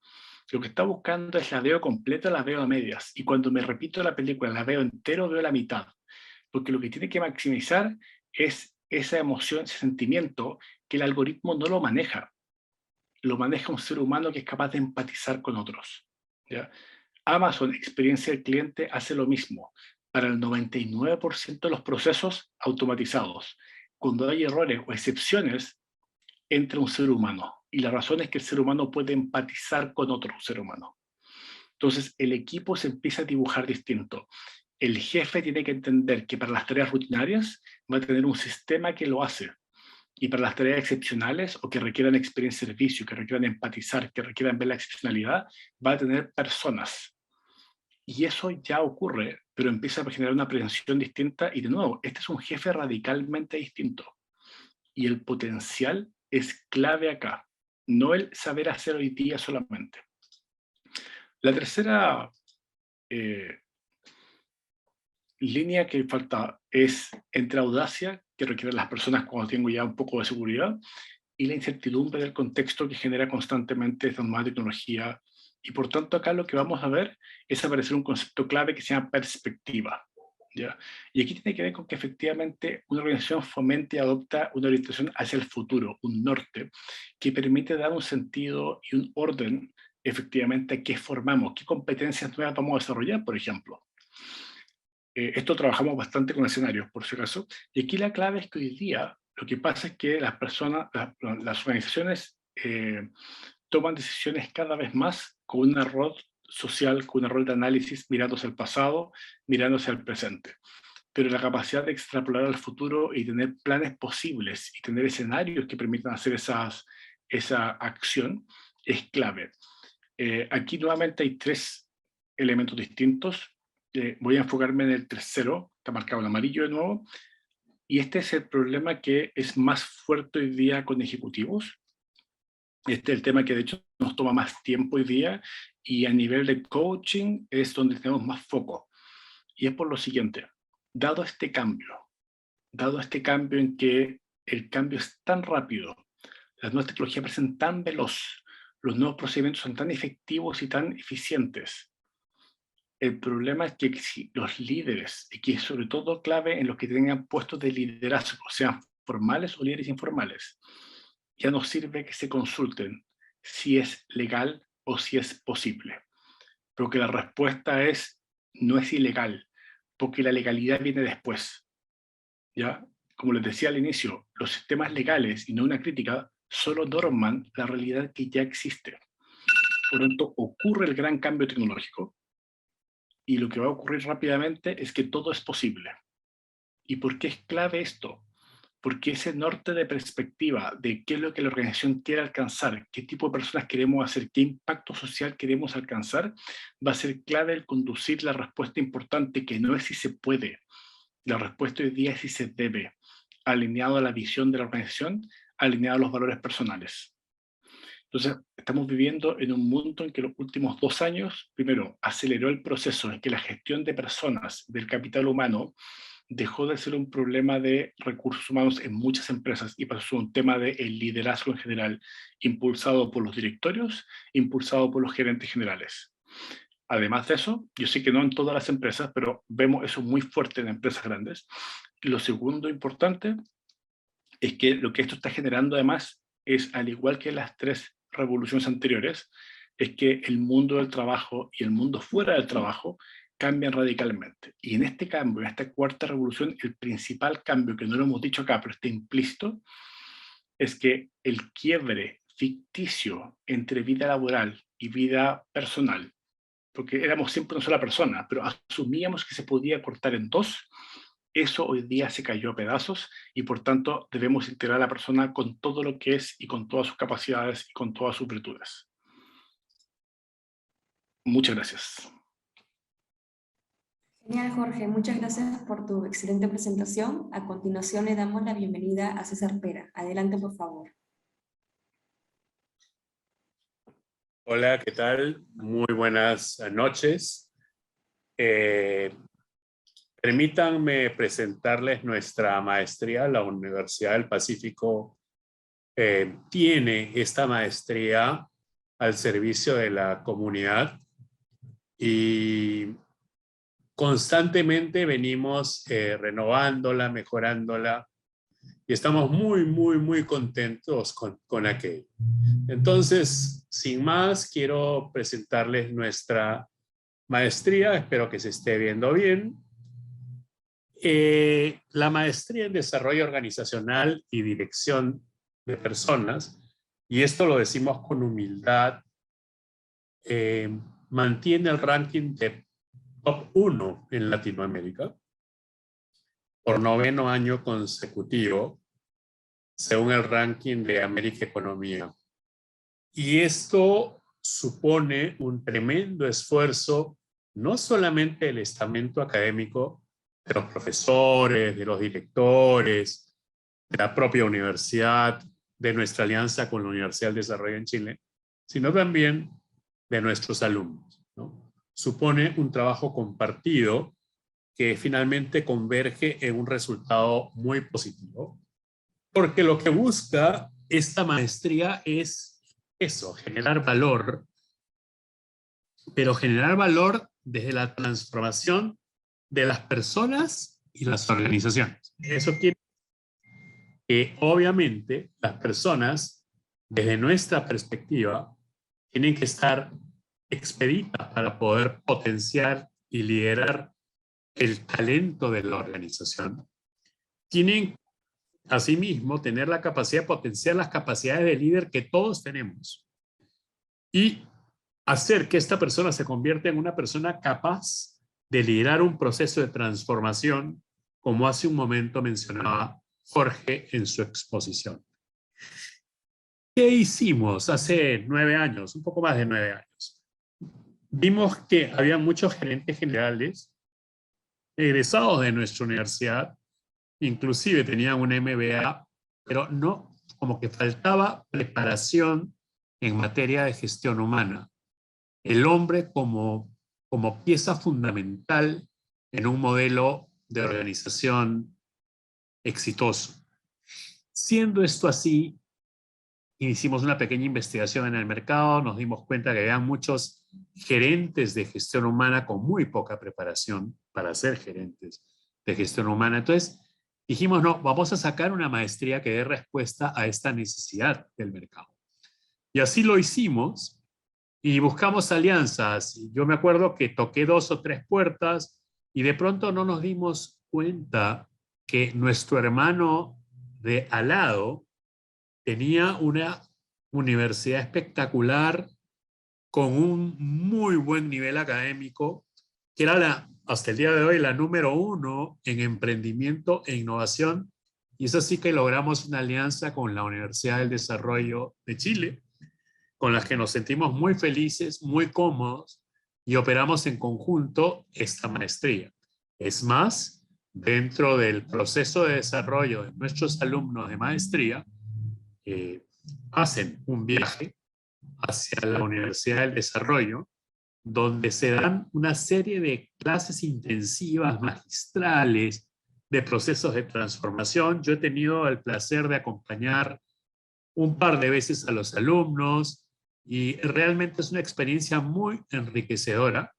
Lo que está buscando es la veo completa, la veo a medias. Y cuando me repito la película, la veo entero, veo la mitad. Porque lo que tiene que maximizar es esa emoción, ese sentimiento que el algoritmo no lo maneja. Lo maneja un ser humano que es capaz de empatizar con otros. ¿Ya? Amazon, experiencia del cliente, hace lo mismo para el 99% de los procesos automatizados. Cuando hay errores o excepciones, entra un ser humano. Y la razón es que el ser humano puede empatizar con otro ser humano. Entonces, el equipo se empieza a dibujar distinto. El jefe tiene que entender que para las tareas rutinarias va a tener un sistema que lo hace. Y para las tareas excepcionales o que requieran experiencia de servicio, que requieran empatizar, que requieran ver la excepcionalidad, va a tener personas. Y eso ya ocurre, pero empieza a generar una prevención distinta. Y de nuevo, este es un jefe radicalmente distinto. Y el potencial es clave acá, no el saber hacer hoy día solamente. La tercera línea que falta es entre audacia, que requieren las personas cuando tengo ya un poco de seguridad, y la incertidumbre del contexto que genera constantemente esta nueva tecnología. Y por tanto acá lo que vamos a ver es aparecer un concepto clave que se llama perspectiva. ¿Ya? Y aquí tiene que ver con que efectivamente una organización fomente y adopta una orientación hacia el futuro, un norte, que permite dar un sentido y un orden efectivamente a qué formamos, qué competencias nuevas vamos a desarrollar, por ejemplo. Esto trabajamos bastante con escenarios, por si acaso, y aquí la clave es que hoy día lo que pasa es que las personas, las organizaciones toman decisiones cada vez más con un error social, con un error de análisis, mirándose al pasado, mirándose al presente. Pero la capacidad de extrapolar al futuro y tener planes posibles y tener escenarios que permitan hacer esa acción es clave. Aquí nuevamente hay 3 elementos distintos. Voy a enfocarme en el tercero, está marcado en amarillo de nuevo, y este es el problema que es más fuerte hoy día con ejecutivos. Este es el tema que de hecho nos toma más tiempo hoy día, y a nivel de coaching es donde tenemos más foco. Y es por lo siguiente: dado este cambio en que el cambio es tan rápido, las nuevas tecnologías parecen tan veloz, los nuevos procedimientos son tan efectivos y tan eficientes, El problema es que si los líderes, y que es sobre todo clave en los que tengan puestos de liderazgo, sean formales o líderes informales, ya no sirve que se consulten si es legal o si es posible. Porque la respuesta es, no es ilegal, porque la legalidad viene después. ¿Ya? Como les decía al inicio, los sistemas legales, y no una crítica, solo norman la realidad que ya existe. Por lo tanto, ocurre el gran cambio tecnológico, y lo que va a ocurrir rápidamente es que todo es posible. ¿Y por qué es clave esto? Porque ese norte de perspectiva de qué es lo que la organización quiere alcanzar, qué tipo de personas queremos hacer, qué impacto social queremos alcanzar, va a ser clave el conducir la respuesta importante, que no es si se puede. La respuesta hoy día es si se debe, alineado a la visión de la organización, alineado a los valores personales. Entonces, estamos viviendo en un mundo en que los últimos 2 años, primero, aceleró el proceso en que la gestión de personas, del capital humano, dejó de ser un problema de recursos humanos en muchas empresas y pasó a ser un tema de el liderazgo en general, impulsado por los directorios, impulsado por los gerentes generales. Además de eso, yo sé que no en todas las empresas, pero vemos eso muy fuerte en empresas grandes. Lo segundo importante es que lo que esto está generando además es, al igual que las 3 revoluciones anteriores, es que el mundo del trabajo y el mundo fuera del trabajo cambian radicalmente. Y en este cambio, en esta 4ª revolución, el principal cambio, que no lo hemos dicho acá, pero está implícito, es que el quiebre ficticio entre vida laboral y vida personal, porque éramos siempre una sola persona, pero asumíamos que se podía cortar en 2, eso hoy día se cayó a pedazos y por tanto debemos integrar a la persona con todo lo que es y con todas sus capacidades y con todas sus virtudes. Muchas gracias. Genial, Jorge. Muchas gracias por tu excelente presentación. A continuación le damos la bienvenida a César Pera. Adelante, por favor. Hola, ¿qué tal? Muy buenas noches. Permítanme presentarles nuestra maestría. La Universidad del Pacífico tiene esta maestría al servicio de la comunidad y constantemente venimos renovándola, mejorándola y estamos muy contentos con aquello. Entonces, sin más, quiero presentarles nuestra maestría. Espero que se esté viendo bien. La maestría en Desarrollo Organizacional y Dirección de Personas, y esto lo decimos con humildad, mantiene el ranking de top 1 en Latinoamérica por 9º año consecutivo, según el ranking de América Economía. Y esto supone un tremendo esfuerzo, no solamente del estamento académico, de los profesores, de los directores, de la propia universidad, de nuestra alianza con la Universidad del Desarrollo en Chile, sino también de nuestros alumnos, ¿no? Supone un trabajo compartido que finalmente converge en un resultado muy positivo, porque lo que busca esta maestría es eso, generar valor, pero generar valor desde la transformación de las personas y las organizaciones. Eso quiere decir que obviamente las personas, desde nuestra perspectiva, tienen que estar expeditas para poder potenciar y liderar el talento de la organización. Tienen asimismo tener la capacidad de potenciar las capacidades de líder que todos tenemos y hacer que esta persona se convierta en una persona capaz de liderar un proceso de transformación, como hace un momento mencionaba Jorge en su exposición. ¿Qué hicimos hace 9 años, un poco más de 9 años? Vimos que había muchos gerentes generales egresados de nuestra universidad, inclusive tenían un MBA, pero no, como que faltaba preparación en materia de gestión humana. El hombre como pieza fundamental en un modelo de organización exitoso. Siendo esto así, hicimos una pequeña investigación en el mercado, nos dimos cuenta que había muchos gerentes de gestión humana con muy poca preparación para ser gerentes de gestión humana. Entonces dijimos, no, vamos a sacar una maestría que dé respuesta a esta necesidad del mercado. Y así lo hicimos y buscamos alianzas. Yo me acuerdo que toqué 2 o 3 puertas y de pronto no nos dimos cuenta que nuestro hermano de al lado tenía una universidad espectacular con un muy buen nivel académico, que era hasta el día de hoy la número 1 en emprendimiento e innovación. Y es así que logramos una alianza con la Universidad del Desarrollo de Chile, con las que nos sentimos muy felices, muy cómodos y operamos en conjunto esta maestría. Es más, dentro del proceso de desarrollo de nuestros alumnos de maestría, hacen un viaje hacia la Universidad del Desarrollo, donde se dan una serie de clases intensivas, magistrales, de procesos de transformación. Yo he tenido el placer de acompañar un par de veces a los alumnos y realmente es una experiencia muy enriquecedora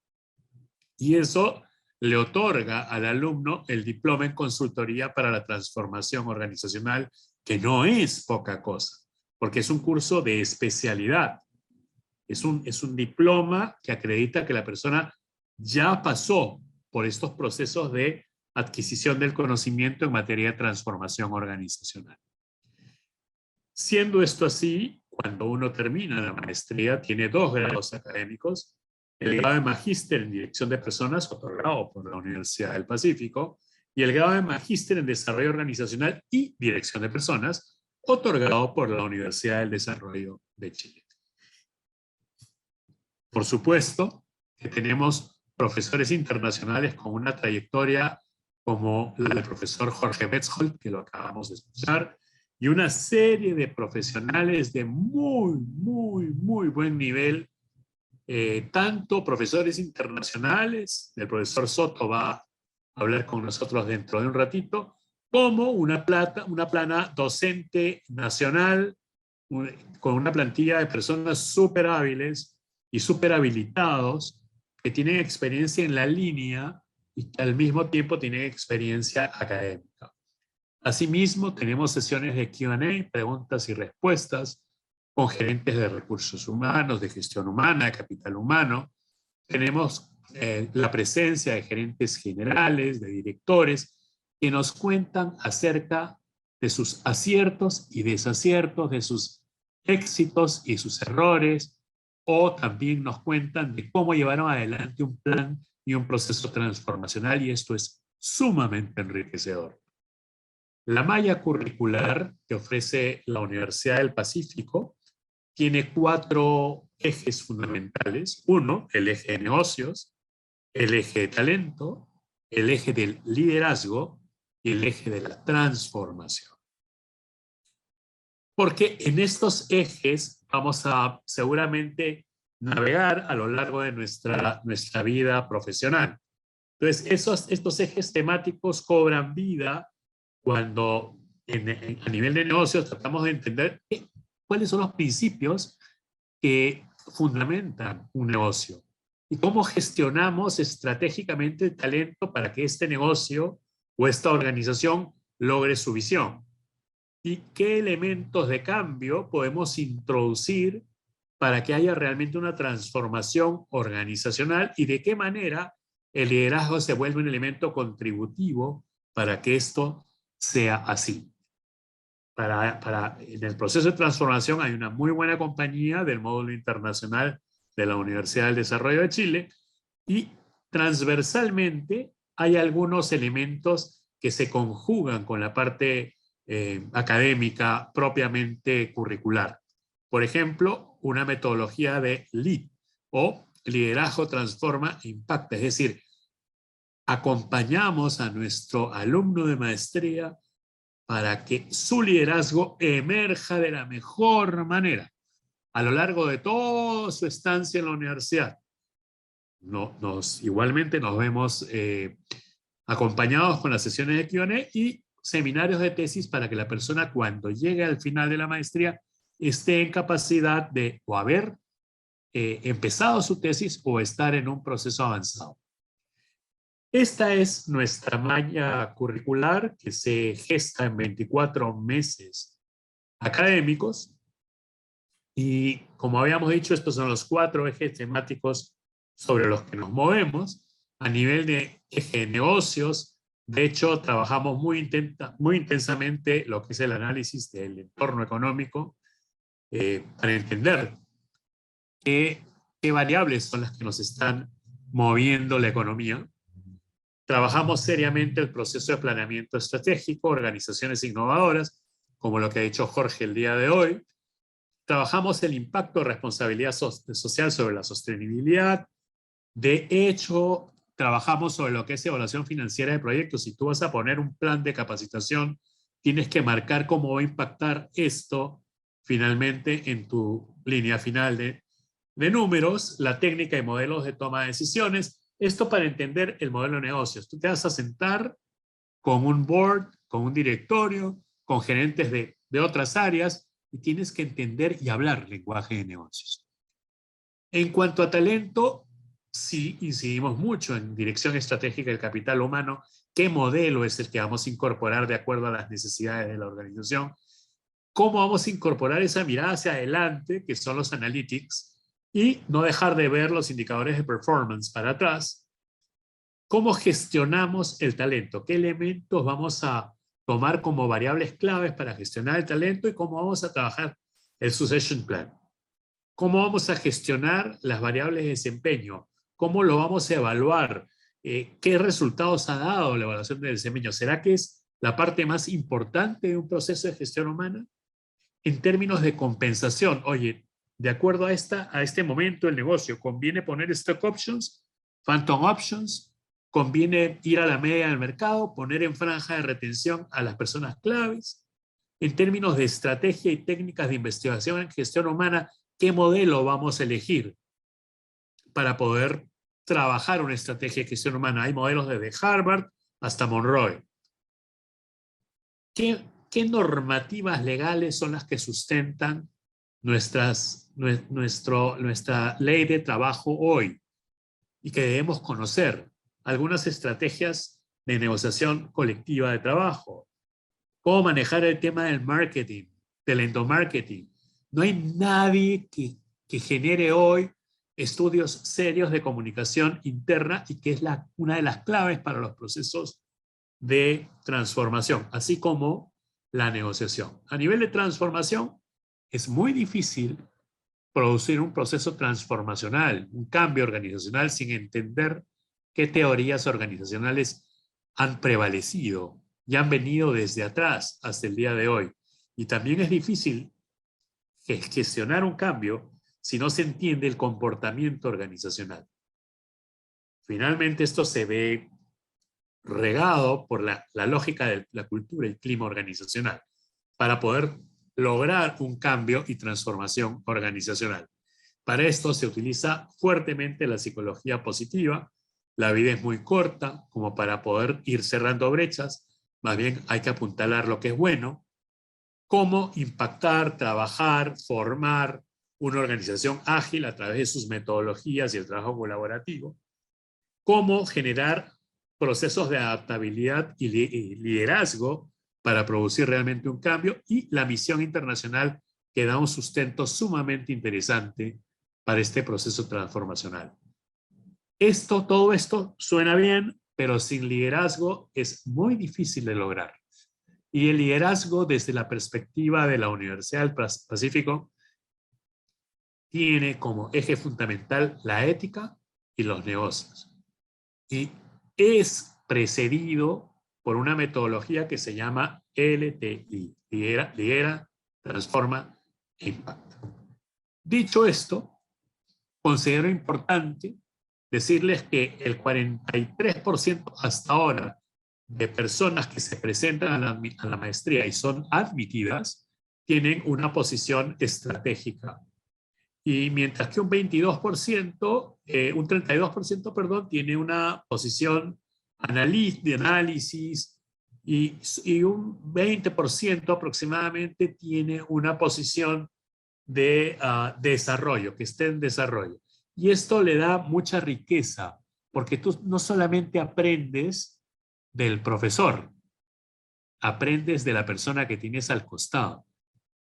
y eso le otorga al alumno el diploma en consultoría para la transformación organizacional, que no es poca cosa, porque es un curso de especialidad. Es un diploma que acredita que la persona ya pasó por estos procesos de adquisición del conocimiento en materia de transformación organizacional. Siendo esto así, cuando uno termina la maestría, tiene 2 grados académicos, el grado de magíster en dirección de personas, otorgado por la Universidad del Pacífico, y el grado de magíster en desarrollo organizacional y dirección de personas, otorgado por la Universidad del Desarrollo de Chile. Por supuesto que tenemos profesores internacionales con una trayectoria como la del profesor Jorge Betzold, que lo acabamos de escuchar, y una serie de profesionales de muy buen nivel, tanto profesores internacionales, el profesor Soto va a hablar con nosotros dentro de un ratito, como una plana docente nacional, con una plantilla de personas súper hábiles y súper habilitados, que tienen experiencia en la línea y que al mismo tiempo tienen experiencia académica. Asimismo, tenemos sesiones de Q&A, preguntas y respuestas, con gerentes de recursos humanos, de gestión humana, de capital humano. Tenemos la presencia de gerentes generales, de directores, que nos cuentan acerca de sus aciertos y desaciertos, de sus éxitos y sus errores, o también nos cuentan de cómo llevaron adelante un plan y un proceso transformacional, y esto es sumamente enriquecedor. La malla curricular que ofrece la Universidad del Pacífico tiene 4 ejes fundamentales. 1, el eje de negocios, el eje de talento, el eje del liderazgo y el eje de la transformación. Porque en estos ejes vamos a seguramente navegar a lo largo de nuestra vida profesional. Entonces, estos ejes temáticos cobran vida cuando a nivel de negocios tratamos de entender cuáles son los principios que fundamentan un negocio y cómo gestionamos estratégicamente el talento para que este negocio o esta organización logre su visión. Y qué elementos de cambio podemos introducir para que haya realmente una transformación organizacional y de qué manera el liderazgo se vuelve un elemento contributivo para que esto sea así. En el proceso de transformación hay una muy buena compañía del módulo internacional de la Universidad del Desarrollo de Chile y transversalmente hay algunos elementos que se conjugan con la parte académica propiamente curricular. Por ejemplo, una metodología de LEAD o Liderazgo Transforma e Impacta, es decir, acompañamos a nuestro alumno de maestría para que su liderazgo emerja de la mejor manera a lo largo de toda su estancia en la universidad. Igualmente nos vemos acompañados con las sesiones de Q&A y seminarios de tesis para que la persona, cuando llegue al final de la maestría, esté en capacidad de o haber empezado su tesis o estar en un proceso avanzado. Esta es nuestra malla curricular que se gesta en 24 meses académicos y, como habíamos dicho, estos son los 4 ejes temáticos sobre los que nos movemos. A nivel de eje de negocios, de hecho, trabajamos muy intensamente lo que es el análisis del entorno económico para entender qué variables son las que nos están moviendo la economía. Trabajamos seriamente el proceso de planeamiento estratégico, organizaciones innovadoras, como lo que ha dicho Jorge el día de hoy. Trabajamos el impacto de responsabilidad social sobre la sostenibilidad. De hecho, trabajamos sobre lo que es evaluación financiera de proyectos. Si tú vas a poner un plan de capacitación, tienes que marcar cómo va a impactar esto finalmente en tu línea final de números, la técnica y modelos de toma de decisiones. Esto para entender el modelo de negocios. Tú te vas a sentar con un board, con un directorio, con gerentes de otras áreas y tienes que entender y hablar lenguaje de negocios. En cuanto a talento, sí incidimos mucho en dirección estratégica del capital humano. ¿Qué modelo es el que vamos a incorporar de acuerdo a las necesidades de la organización? ¿Cómo vamos a incorporar esa mirada hacia adelante, que son los analytics, y no dejar de ver los indicadores de performance para atrás? ¿Cómo gestionamos el talento? ¿Qué elementos vamos a tomar como variables claves para gestionar el talento y cómo vamos a trabajar el succession plan? ¿Cómo vamos a gestionar las variables de desempeño? ¿Cómo lo vamos a evaluar? ¿Qué resultados ha dado la evaluación de desempeño? ¿Será que es la parte más importante de un proceso de gestión humana? En términos de compensación, oye, de acuerdo a este momento del negocio, ¿conviene poner stock options, phantom options? ¿Conviene ir a la media del mercado, poner en franja de retención a las personas claves? En términos de estrategia y técnicas de investigación en gestión humana, ¿qué modelo vamos a elegir para poder trabajar una estrategia de gestión humana? Hay modelos desde Harvard hasta Monroe. ¿Qué normativas legales son las que sustentan nuestra ley de trabajo hoy y que debemos conocer? Algunas estrategias de negociación colectiva de trabajo. ¿Cómo manejar el tema del marketing, del endomarketing? No hay nadie que genere hoy estudios serios de comunicación interna y que es una de las claves para los procesos de transformación, así como la negociación. A nivel de transformación, es muy difícil producir un proceso transformacional, un cambio organizacional sin entender qué teorías organizacionales han prevalecido y han venido desde atrás hasta el día de hoy. Y también es difícil gestionar un cambio si no se entiende el comportamiento organizacional. Finalmente, esto se ve regado por la lógica de la cultura y clima organizacional para poder lograr un cambio y transformación organizacional. Para esto se utiliza fuertemente la psicología positiva. La vida es muy corta como para poder ir cerrando brechas. Más bien hay que apuntalar lo que es bueno. Cómo impactar, trabajar, formar una organización ágil a través de sus metodologías y el trabajo colaborativo. Cómo generar procesos de adaptabilidad y liderazgo para producir realmente un cambio, y la misión internacional que da un sustento sumamente interesante para este proceso transformacional. Todo esto suena bien, pero sin liderazgo es muy difícil de lograr. Y el liderazgo desde la perspectiva de la Universidad del Pacífico tiene como eje fundamental la ética y los negocios. Y es precedido por una metodología que se llama LTI, lidera, transforma e impacta. Dicho esto, considero importante decirles que el 43% hasta ahora de personas que se presentan a la maestría y son admitidas tienen una posición estratégica. Y mientras que un 32%, perdón, tiene una posición de análisis y un 20% aproximadamente tiene una posición de desarrollo, que esté en desarrollo. Y esto le da mucha riqueza, porque tú no solamente aprendes del profesor, aprendes de la persona que tienes al costado.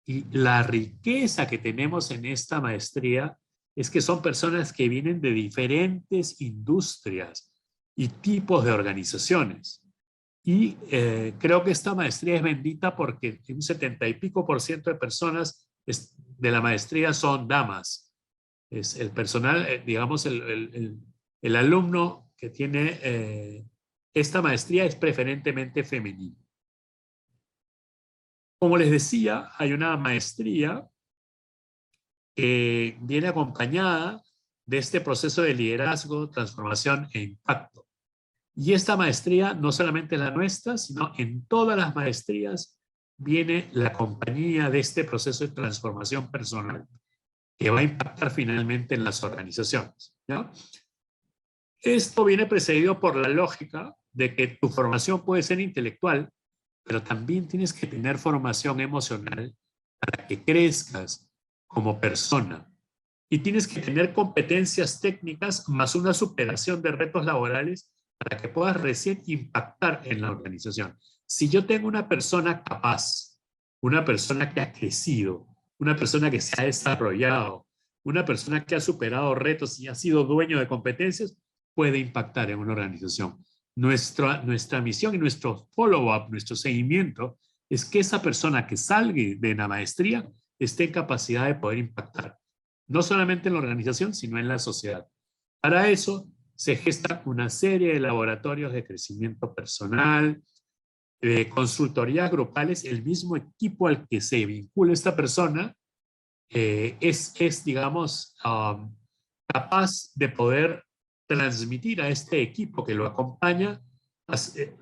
Y la riqueza que tenemos en esta maestría es que son personas que vienen de diferentes industrias y tipos de organizaciones. Y creo que esta maestría es bendita porque un 70 y pico % de personas de la maestría son damas. Es el personal, digamos, el alumno que tiene esta maestría es preferentemente femenino. Como les decía, hay una maestría que viene acompañada de este proceso de liderazgo, transformación e impacto. Y esta maestría no solamente es la nuestra, sino en todas las maestrías viene la compañía de este proceso de transformación personal que va a impactar finalmente en las organizaciones, ¿ya? Esto viene precedido por la lógica de que tu formación puede ser intelectual, pero también tienes que tener formación emocional para que crezcas como persona. Y tienes que tener competencias técnicas más una superación de retos laborales para que puedas recién impactar en la organización. Si yo tengo una persona capaz, una persona que ha crecido, una persona que se ha desarrollado, una persona que ha superado retos y ha sido dueño de competencias, puede impactar en una organización. Nuestra misión y nuestro follow-up, nuestro seguimiento, es que esa persona que salga de la maestría esté en capacidad de poder impactar, no solamente en la organización, sino en la sociedad. Para eso se gesta una serie de laboratorios de crecimiento personal, de consultorías grupales. El mismo equipo al que se vincula esta persona digamos, capaz de poder transmitir a este equipo que lo acompaña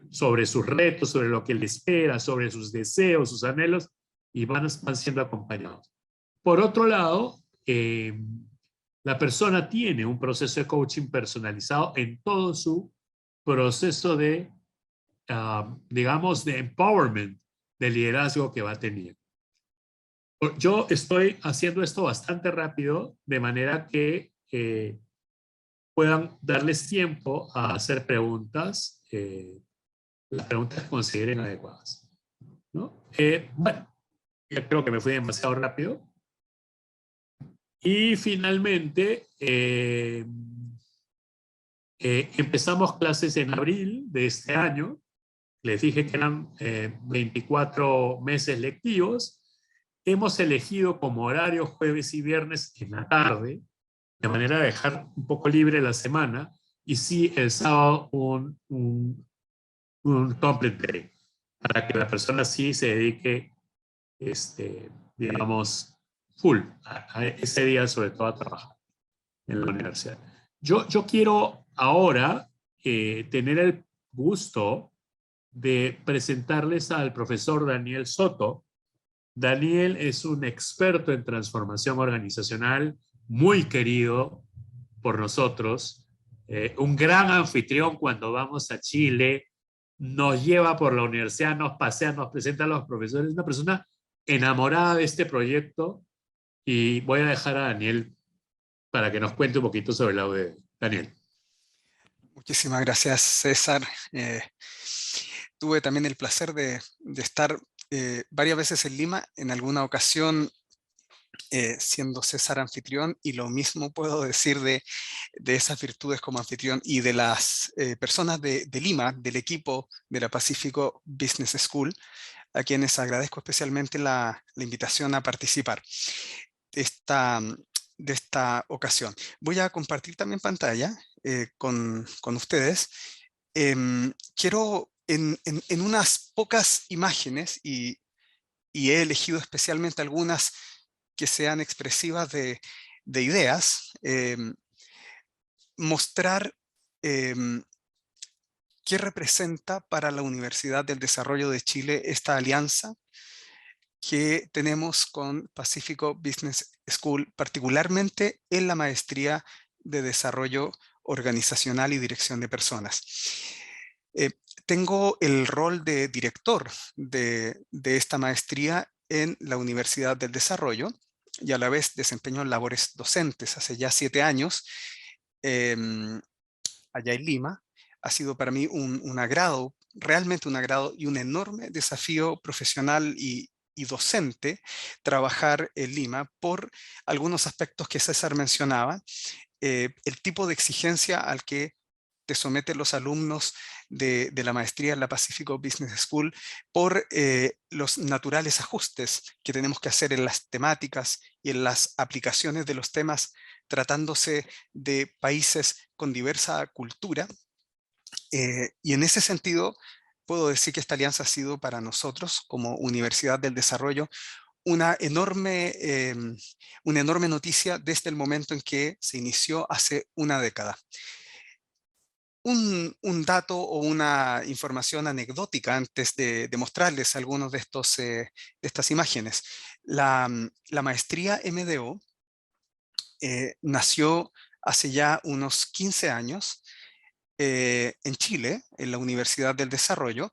sobre sus retos, sobre lo que le espera, sobre sus deseos, sus anhelos, y van siendo acompañados. Por otro lado, la persona tiene un proceso de coaching personalizado en todo su proceso de, digamos, de empowerment, de liderazgo que va a tener. Yo estoy haciendo esto bastante rápido, de manera que puedan darles tiempo a hacer preguntas, las preguntas que consideren adecuadas, ¿no? Bueno, ya creo que me fui demasiado rápido. Y finalmente, empezamos clases en abril de este año. Les dije que eran 24 meses lectivos. Hemos elegido como horario jueves y viernes en la tarde, de manera de dejar un poco libre la semana, y sí el sábado un complete day, para que la persona sí se dedique, digamos, full a ese día, sobre todo a trabajar en la universidad. Yo quiero ahora tener el gusto de presentarles al profesor Daniel Soto. Daniel es un experto en transformación organizacional, muy querido por nosotros, un gran anfitrión cuando vamos a Chile, nos lleva por la universidad, nos pasea, nos presenta a los profesores, una persona enamorada de este proyecto, y voy a dejar a Daniel para que nos cuente un poquito sobre la UDD. Daniel. Muchísimas gracias, César. Tuve también el placer de estar varias veces en Lima, en alguna ocasión siendo César anfitrión, y lo mismo puedo decir de esas virtudes como anfitrión y de las personas de Lima, del equipo de la Pacífico Business School, a quienes agradezco especialmente la invitación a participar de esta ocasión. Voy a compartir también pantalla con ustedes. Quiero en unas pocas imágenes, y he elegido especialmente algunas que sean expresivas de ideas, mostrar qué representa para la Universidad del Desarrollo de Chile esta alianza que tenemos con Pacífico Business School, particularmente en la maestría de Desarrollo Organizacional y Dirección de Personas. Tengo el rol de director de esta maestría en la Universidad del Desarrollo. y a la vez desempeñó labores docentes hace ya 7 años allá en Lima. Ha sido para mí un agrado, realmente un agrado y un enorme desafío profesional y docente trabajar en Lima por algunos aspectos que César mencionaba. El tipo de exigencia al que te someten los alumnos de la maestría en la Pacifico Business School por los naturales ajustes que tenemos que hacer en las temáticas y en las aplicaciones de los temas, tratándose de países con diversa cultura. Y en ese sentido, puedo decir que esta alianza ha sido para nosotros, como Universidad del Desarrollo, una enorme noticia desde el momento en que se inició hace una década. Un dato o una información anecdótica antes de mostrarles algunos de estas imágenes. La maestría MDO nació hace ya unos 15 años en Chile, en la Universidad del Desarrollo,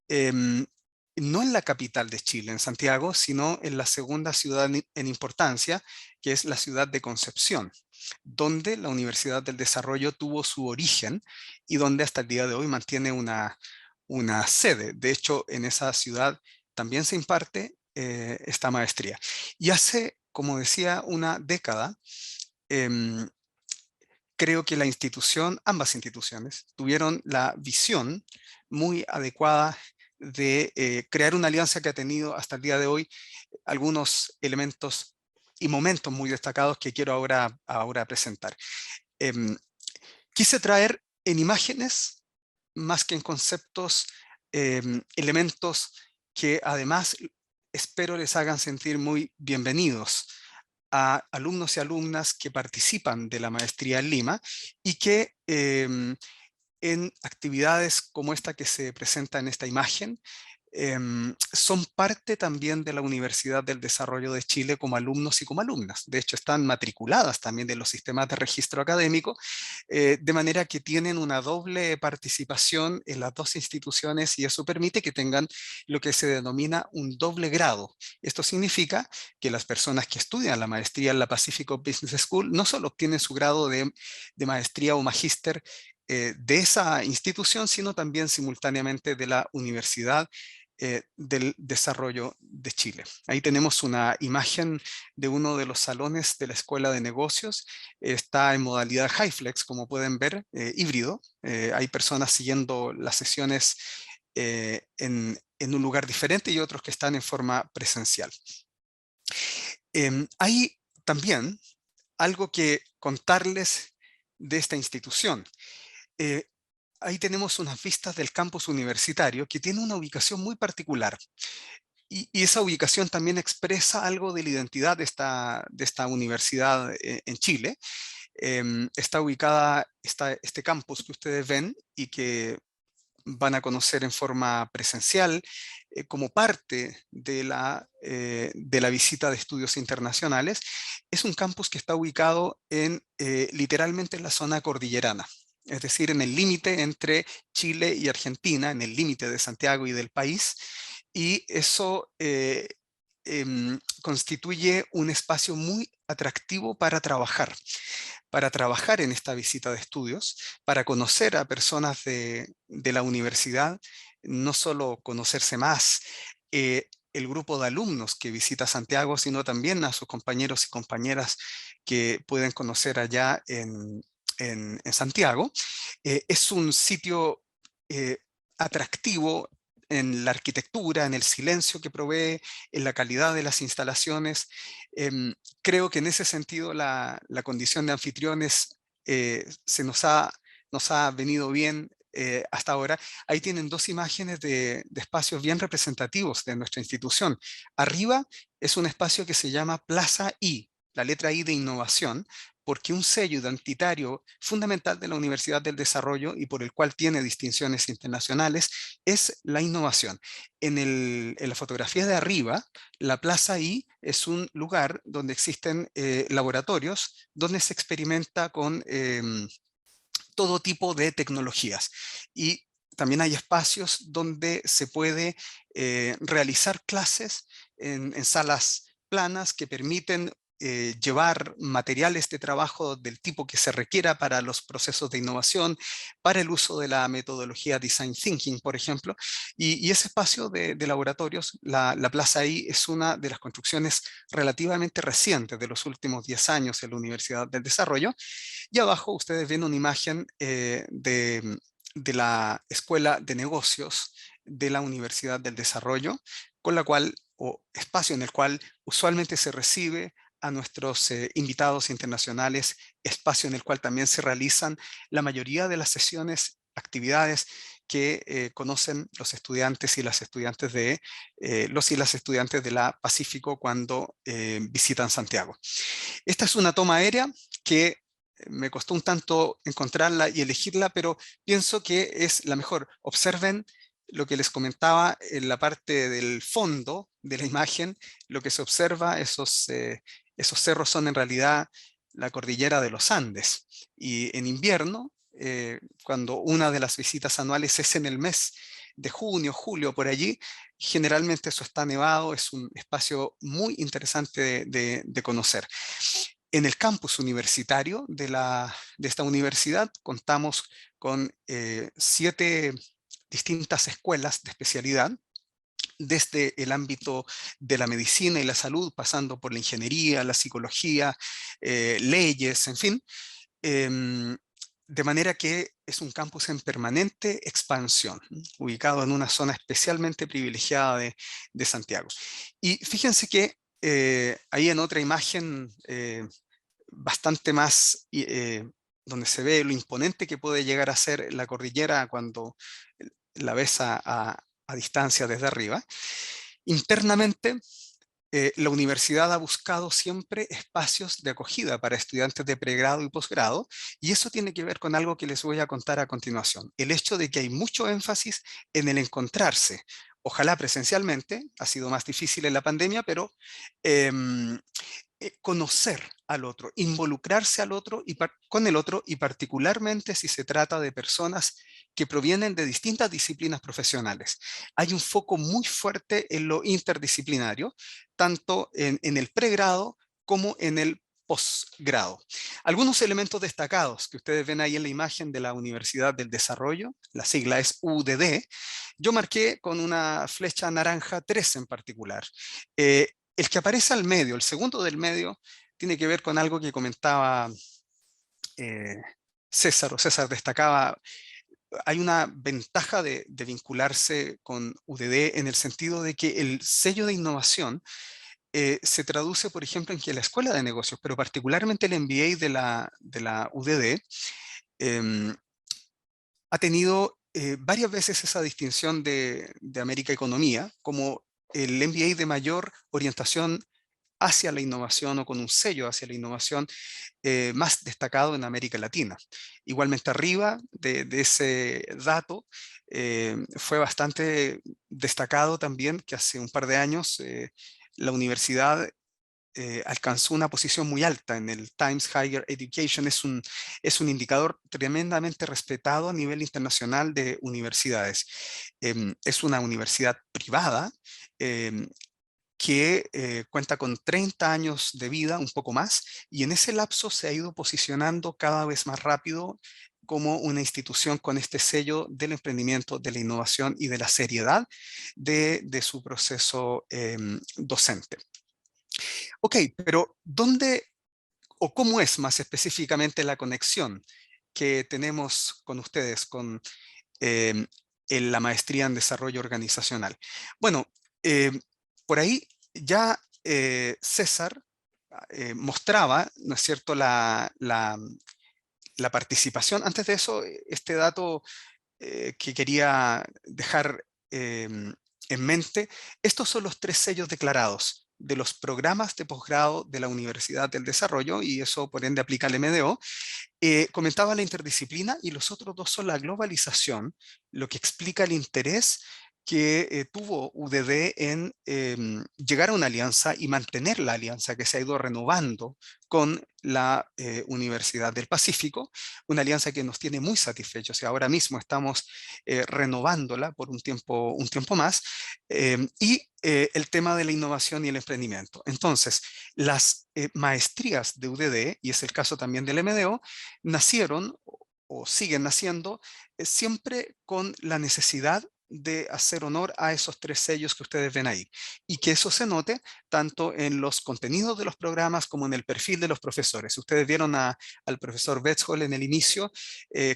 no en la capital de Chile, en Santiago, sino en la segunda ciudad en importancia, que es la ciudad de Concepción, donde la Universidad del Desarrollo tuvo su origen y donde hasta el día de hoy mantiene una sede. De hecho, en esa ciudad también se imparte esta maestría. Y hace, como decía, una década, creo que ambas instituciones, tuvieron la visión muy adecuada de crear una alianza que ha tenido hasta el día de hoy algunos elementos y momentos muy destacados que quiero ahora presentar. Quise traer en imágenes, más que en conceptos, elementos que además espero les hagan sentir muy bienvenidos a alumnos y alumnas que participan de la maestría en Lima y que en actividades como esta que se presenta en esta imagen, son parte también de la Universidad del Desarrollo de Chile como alumnos y como alumnas. De hecho, están matriculadas también de los sistemas de registro académico, de manera que tienen una doble participación en las dos instituciones y eso permite que tengan lo que se denomina un doble grado. Esto significa que las personas que estudian la maestría en la Pacifico Business School no solo obtienen su grado de maestría o magíster de esa institución, sino también simultáneamente de la Universidad del Desarrollo de Chile. Ahí tenemos una imagen de uno de los salones de la Escuela de Negocios. Está en modalidad HyFlex, como pueden ver, híbrido. Hay personas siguiendo las sesiones en un lugar diferente y otros que están en forma presencial. Hay también algo que contarles de esta institución. Ahí tenemos unas vistas del campus universitario que tiene una ubicación muy particular. Y esa ubicación también expresa algo de la identidad de esta universidad en Chile. Está ubicada, este campus que ustedes ven y que van a conocer en forma presencial como parte de la visita de estudios internacionales. Es un campus que está ubicado literalmente en la zona cordillerana. Es decir, en el límite entre Chile y Argentina, en el límite de Santiago y del país, y eso constituye un espacio muy atractivo para trabajar en esta visita de estudios, para conocer a personas de la universidad, no solo conocerse más el grupo de alumnos que visita Santiago, sino también a sus compañeros y compañeras que pueden conocer allá en Santiago. Es un sitio atractivo en la arquitectura, en el silencio que provee, en la calidad de las instalaciones. Creo que en ese sentido la condición de anfitriones nos ha venido bien hasta ahora. Ahí tienen dos imágenes de espacios bien representativos de nuestra institución. Arriba es un espacio que se llama Plaza I, la letra I de innovación, porque un sello identitario fundamental de la Universidad del Desarrollo y por el cual tiene distinciones internacionales es la innovación. En la fotografía de arriba, la Plaza I es un lugar donde existen laboratorios donde se experimenta con todo tipo de tecnologías. Y también hay espacios donde se puede realizar clases en salas planas que permiten llevar materiales de trabajo del tipo que se requiera para los procesos de innovación, para el uso de la metodología Design Thinking, por ejemplo. Y ese espacio de laboratorios, la Plaza I, es una de las construcciones relativamente recientes de los últimos 10 años en la Universidad del Desarrollo. Y abajo ustedes ven una imagen de la Escuela de Negocios de la Universidad del Desarrollo, con la cual, o espacio en el cual usualmente se recibe a nuestros invitados internacionales, espacio en el cual también se realizan la mayoría de las sesiones, actividades que conocen los estudiantes y las estudiantes de los y las estudiantes de la Pacífico cuando visitan Santiago. Esta es una toma aérea que me costó un tanto encontrarla y elegirla, pero pienso que es la mejor. Observen lo que les comentaba en la parte del fondo de la imagen. Lo que se observa, esos cerros son en realidad la cordillera de los Andes. Y en invierno, cuando una de las visitas anuales es en el mes de junio, julio, por allí, generalmente eso está nevado, es un espacio muy interesante de conocer. En el campus universitario de esta universidad contamos con 7 distintas escuelas de especialidad, desde el ámbito de la medicina y la salud, pasando por la ingeniería, la psicología, leyes, en fin. De manera que es un campus en permanente expansión, ubicado en una zona especialmente privilegiada de Santiago. Y fíjense que ahí en otra imagen bastante más, donde se ve lo imponente que puede llegar a ser la cordillera cuando la ves a distancia desde arriba. Internamente, la universidad ha buscado siempre espacios de acogida para estudiantes de pregrado y posgrado, y eso tiene que ver con algo que les voy a contar a continuación. El hecho de que hay mucho énfasis en el encontrarse, ojalá presencialmente, ha sido más difícil en la pandemia, pero conocer al otro, involucrarse al otro y con el otro, y particularmente si se trata de personas que provienen de distintas disciplinas profesionales. Hay un foco muy fuerte en lo interdisciplinario, tanto en el pregrado como en el posgrado. Algunos elementos destacados que ustedes ven ahí en la imagen de la Universidad del Desarrollo, la sigla es UDD, yo marqué con una flecha naranja 3 en particular. El que aparece al medio, el segundo del medio, tiene que ver con algo que comentaba César, o César destacaba. Hay una ventaja de vincularse con UDD en el sentido de que el sello de innovación se traduce, por ejemplo, en que la Escuela de Negocios, pero particularmente el MBA de la UDD, ha tenido varias veces esa distinción de América Economía como el MBA de mayor orientación hacia la innovación o con un sello hacia la innovación más destacado en América Latina. Igualmente arriba de ese dato fue bastante destacado también que hace un par de años la universidad alcanzó una posición muy alta en el Times Higher Education. Es un indicador tremendamente respetado a nivel internacional de universidades. Es una universidad privada que cuenta con 30 años de vida, un poco más, y en ese lapso se ha ido posicionando cada vez más rápido como una institución con este sello del emprendimiento, de la innovación y de la seriedad de su proceso docente. Ok, pero ¿dónde o cómo es más específicamente la conexión que tenemos con ustedes en la maestría en desarrollo organizacional? Bueno, por ahí ya César mostraba, ¿no es cierto?, la participación. Antes de eso, este dato que quería dejar en mente, estos son los 3 sellos declarados de los programas de posgrado de la Universidad del Desarrollo, y eso por ende aplica al MDO. Comentaba la interdisciplina, y los otros 2 son la globalización, lo que explica el interés que tuvo UDD en llegar a una alianza y mantener la alianza que se ha ido renovando con la Universidad del Pacífico, una alianza que nos tiene muy satisfechos y ahora mismo estamos renovándola por un tiempo más, y el tema de la innovación y el emprendimiento. Entonces, las maestrías de UDD, y es el caso también del MDO, nacieron o siguen naciendo siempre con la necesidad de hacer honor a esos 3 sellos que ustedes ven ahí y que eso se note tanto en los contenidos de los programas como en el perfil de los profesores. Ustedes vieron al profesor Betshol en el inicio,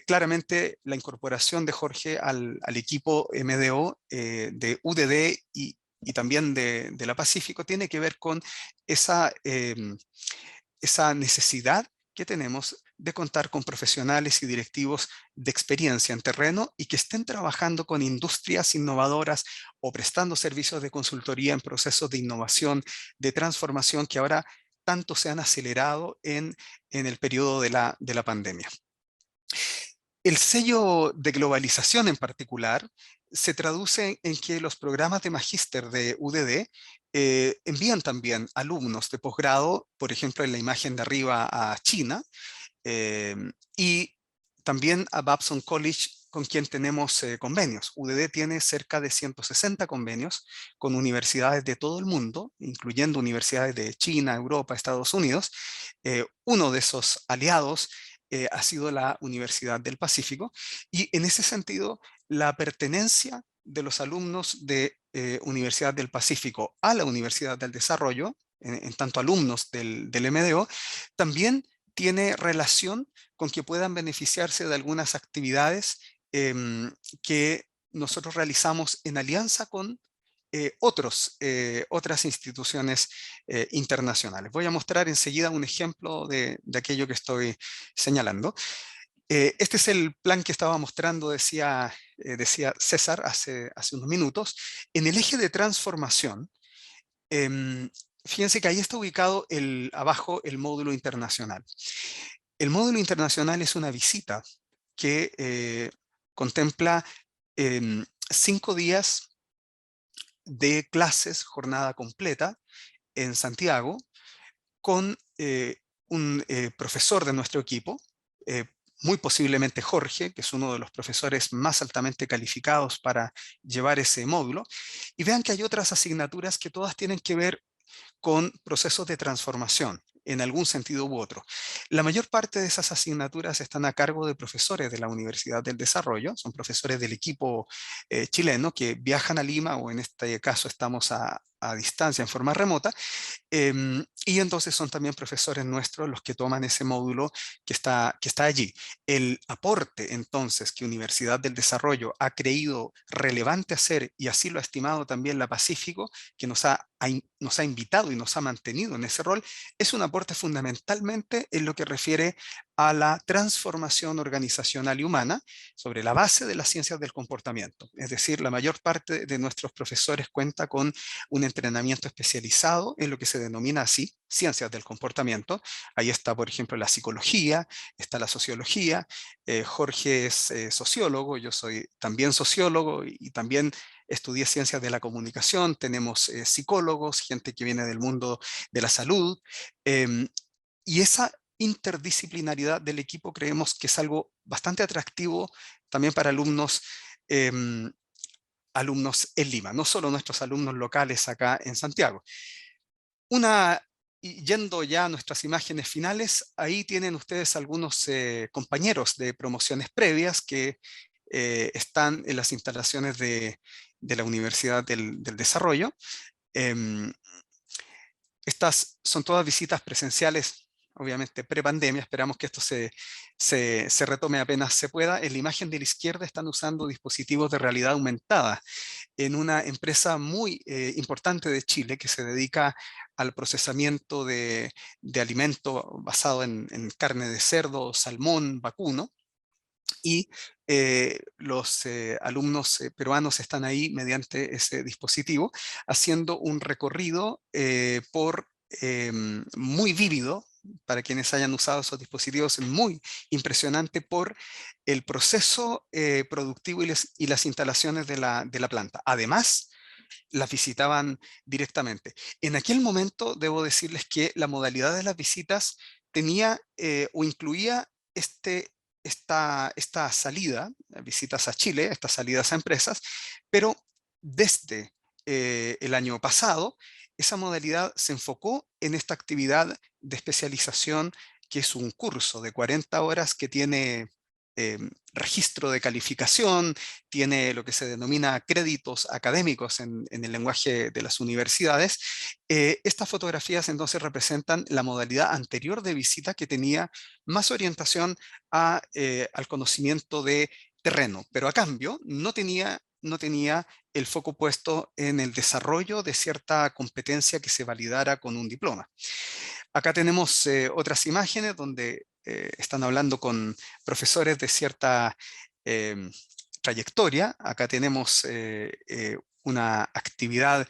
claramente la incorporación de Jorge al equipo MDO de UDD y también de la Pacífico tiene que ver con esa necesidad que tenemos de contar con profesionales y directivos de experiencia en terreno y que estén trabajando con industrias innovadoras o prestando servicios de consultoría en procesos de innovación, de transformación que ahora tanto se han acelerado en el periodo de la pandemia. El sello de globalización en particular se traduce en que los programas de magíster de UDD envían también alumnos de posgrado, por ejemplo en la imagen de arriba a China, y también a Babson College con quien tenemos convenios. UDD tiene cerca de 160 convenios con universidades de todo el mundo, incluyendo universidades de China, Europa, Estados Unidos. Uno de esos aliados ha sido la Universidad del Pacífico y en ese sentido la pertenencia de los alumnos de Universidad del Pacífico a la Universidad del Desarrollo, en tanto alumnos del MDO, también tiene relación con que puedan beneficiarse de algunas actividades que nosotros realizamos en alianza con otras instituciones internacionales. Voy a mostrar enseguida un ejemplo de aquello que estoy señalando. Este es el plan que estaba mostrando, decía César hace unos minutos. En el eje de transformación, fíjense que ahí está ubicado abajo el módulo internacional. El módulo internacional es una visita que contempla 5 días de clases, jornada completa en Santiago, con un profesor de nuestro equipo, muy posiblemente Jorge, que es uno de los profesores más altamente calificados para llevar ese módulo. Y vean que hay otras asignaturas que todas tienen que ver con procesos de transformación en algún sentido u otro. La mayor parte de esas asignaturas están a cargo de profesores de la Universidad del Desarrollo, son profesores del equipo chileno que viajan a Lima, o en este caso estamos a distancia, en forma remota, y entonces son también profesores nuestros los que toman ese módulo que está allí. El aporte entonces que Universidad del Desarrollo ha creído relevante hacer, y así lo ha estimado también la Pacífico, que nos ha invitado y nos ha mantenido en ese rol, es un aporte fundamentalmente en lo que refiere a la transformación organizacional y humana sobre la base de las ciencias del comportamiento. Es decir, la mayor parte de nuestros profesores cuenta con un entrenamiento especializado en lo que se denomina así, ciencias del comportamiento. Ahí está, por ejemplo, la psicología, está la sociología. Jorge es sociólogo, yo soy también sociólogo y también estudié ciencias de la comunicación. Tenemos psicólogos, gente que viene del mundo de la salud. Y esa interdisciplinaridad del equipo creemos que es algo bastante atractivo también para alumnos en Lima, no solo nuestros alumnos locales acá en Santiago. Y yendo ya a nuestras imágenes finales, ahí tienen ustedes algunos compañeros de promociones previas que están en las instalaciones de la Universidad del Desarrollo. Estas son todas visitas presenciales, obviamente pre-pandemia. Esperamos que esto se retome apenas se pueda. En la imagen de la izquierda están usando dispositivos de realidad aumentada en una empresa muy importante de Chile que se dedica al procesamiento de alimento basado en carne de cerdo, salmón, vacuno. Y los alumnos peruanos están ahí mediante ese dispositivo haciendo un recorrido muy vívido para quienes hayan usado esos dispositivos, muy impresionante por el proceso productivo y las instalaciones de la planta. Además, las visitaban directamente. En aquel momento debo decirles que la modalidad de las visitas tenía o incluía esta salida, visitas a Chile, estas salidas a empresas, pero desde el año pasado, esa modalidad se enfocó en esta actividad de especialización, que es un curso de 40 horas que tiene registro de calificación, tiene lo que se denomina créditos académicos en el lenguaje de las universidades. Estas fotografías entonces representan la modalidad anterior de visita, que tenía más orientación al conocimiento de terreno, pero a cambio no tenía el foco puesto en el desarrollo de cierta competencia que se validara con un diploma. Acá tenemos otras imágenes donde están hablando con profesores de cierta trayectoria. Acá tenemos una actividad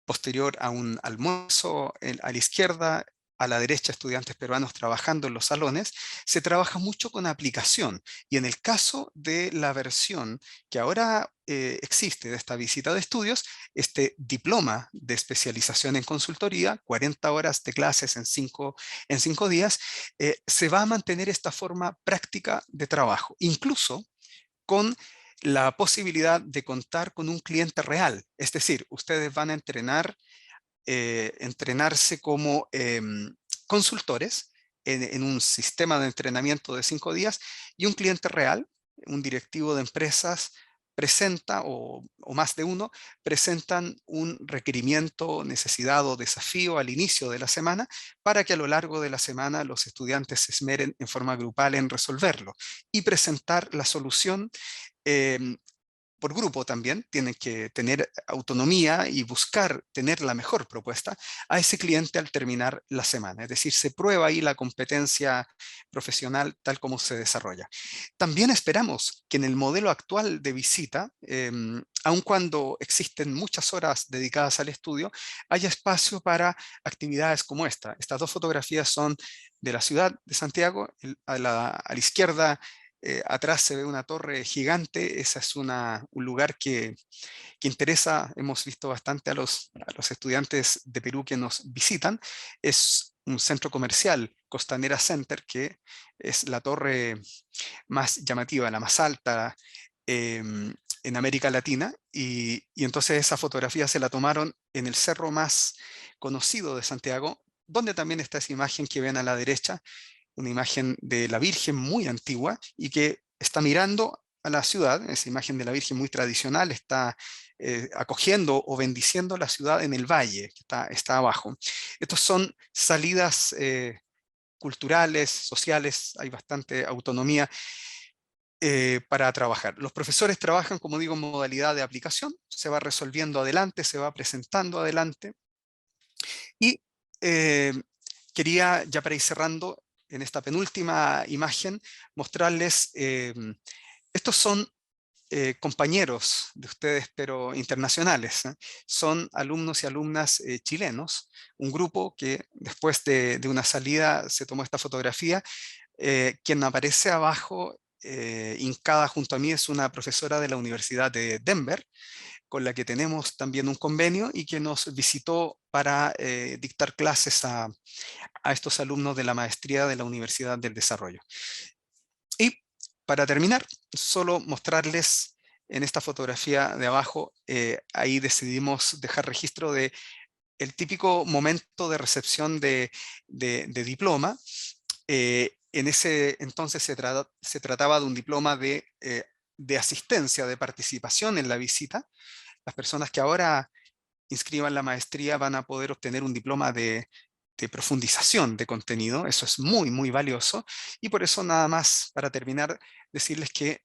posterior a un almuerzo a la izquierda. A la derecha, estudiantes peruanos trabajando en los salones. Se trabaja mucho con aplicación, y en el caso de la versión que ahora existe de esta visita de estudios, este diploma de especialización en consultoría, 40 horas de clases en 5 días, se va a mantener esta forma práctica de trabajo, incluso con la posibilidad de contar con un cliente real. Es decir, ustedes van a entrenarse como consultores en un sistema de entrenamiento de 5 días, y un cliente real, un directivo de empresas, presenta, o más de uno, presentan un requerimiento, necesidad o desafío al inicio de la semana, para que a lo largo de la semana los estudiantes se esmeren en forma grupal en resolverlo y presentar la solución. Por grupo también, tienen que tener autonomía y buscar tener la mejor propuesta a ese cliente al terminar la semana. Es decir, se prueba ahí la competencia profesional tal como se desarrolla. También esperamos que en el modelo actual de visita, aun cuando existen muchas horas dedicadas al estudio, haya espacio para actividades como esta. Estas dos fotografías son de la ciudad de Santiago. A la izquierda, atrás se ve una torre gigante. Ese es un lugar que interesa. Hemos visto bastante a los estudiantes de Perú que nos visitan. Es un centro comercial, Costanera Center, que es la torre más llamativa, la más alta en América Latina. Y entonces esa fotografía se la tomaron en el cerro más conocido de Santiago, donde también está esa imagen que ven a la derecha, una imagen de la Virgen muy antigua y que está mirando a la ciudad. Esa imagen de la Virgen muy tradicional está acogiendo o bendiciendo la ciudad en el valle, que está abajo. Estos son salidas culturales, sociales. Hay bastante autonomía para trabajar. Los profesores trabajan, como digo, en modalidad de aplicación. Se va resolviendo adelante, se va presentando adelante. Y quería, ya para ir cerrando, en esta penúltima imagen, mostrarles, estos son compañeros de ustedes, pero internacionales. Son alumnos y alumnas chilenos, un grupo que después de una salida se tomó esta fotografía. Quien aparece abajo, hincada junto a mí, es una profesora de la Universidad de Denver, con la que tenemos también un convenio y que nos visitó para dictar clases a estos alumnos de la maestría de la Universidad del Desarrollo. Y para terminar, solo mostrarles en esta fotografía de abajo, ahí decidimos dejar registro de el típico momento de recepción de diploma. En ese entonces se trataba de un diploma de asistencia, de participación en la visita. Las personas que ahora inscriban la maestría van a poder obtener un diploma de profundización de contenido. Eso es muy, muy valioso. Y por eso, nada más para terminar, decirles que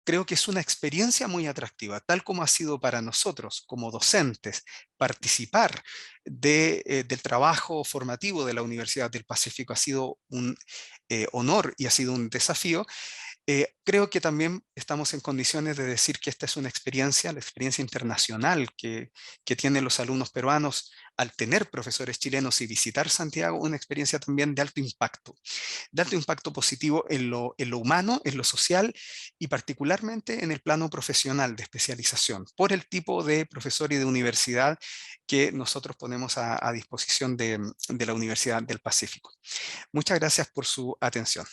creo que es una experiencia muy atractiva, tal como ha sido para nosotros como docentes participar del trabajo formativo de la Universidad del Pacífico. Ha sido un honor y ha sido un desafío. Creo que también estamos en condiciones de decir que esta es una experiencia, la experiencia internacional que tienen los alumnos peruanos al tener profesores chilenos y visitar Santiago, una experiencia también de alto impacto positivo en lo humano, en lo social y particularmente en el plano profesional de especialización, por el tipo de profesor y de universidad que nosotros ponemos a disposición de la Universidad del Pacífico. Muchas gracias por su atención.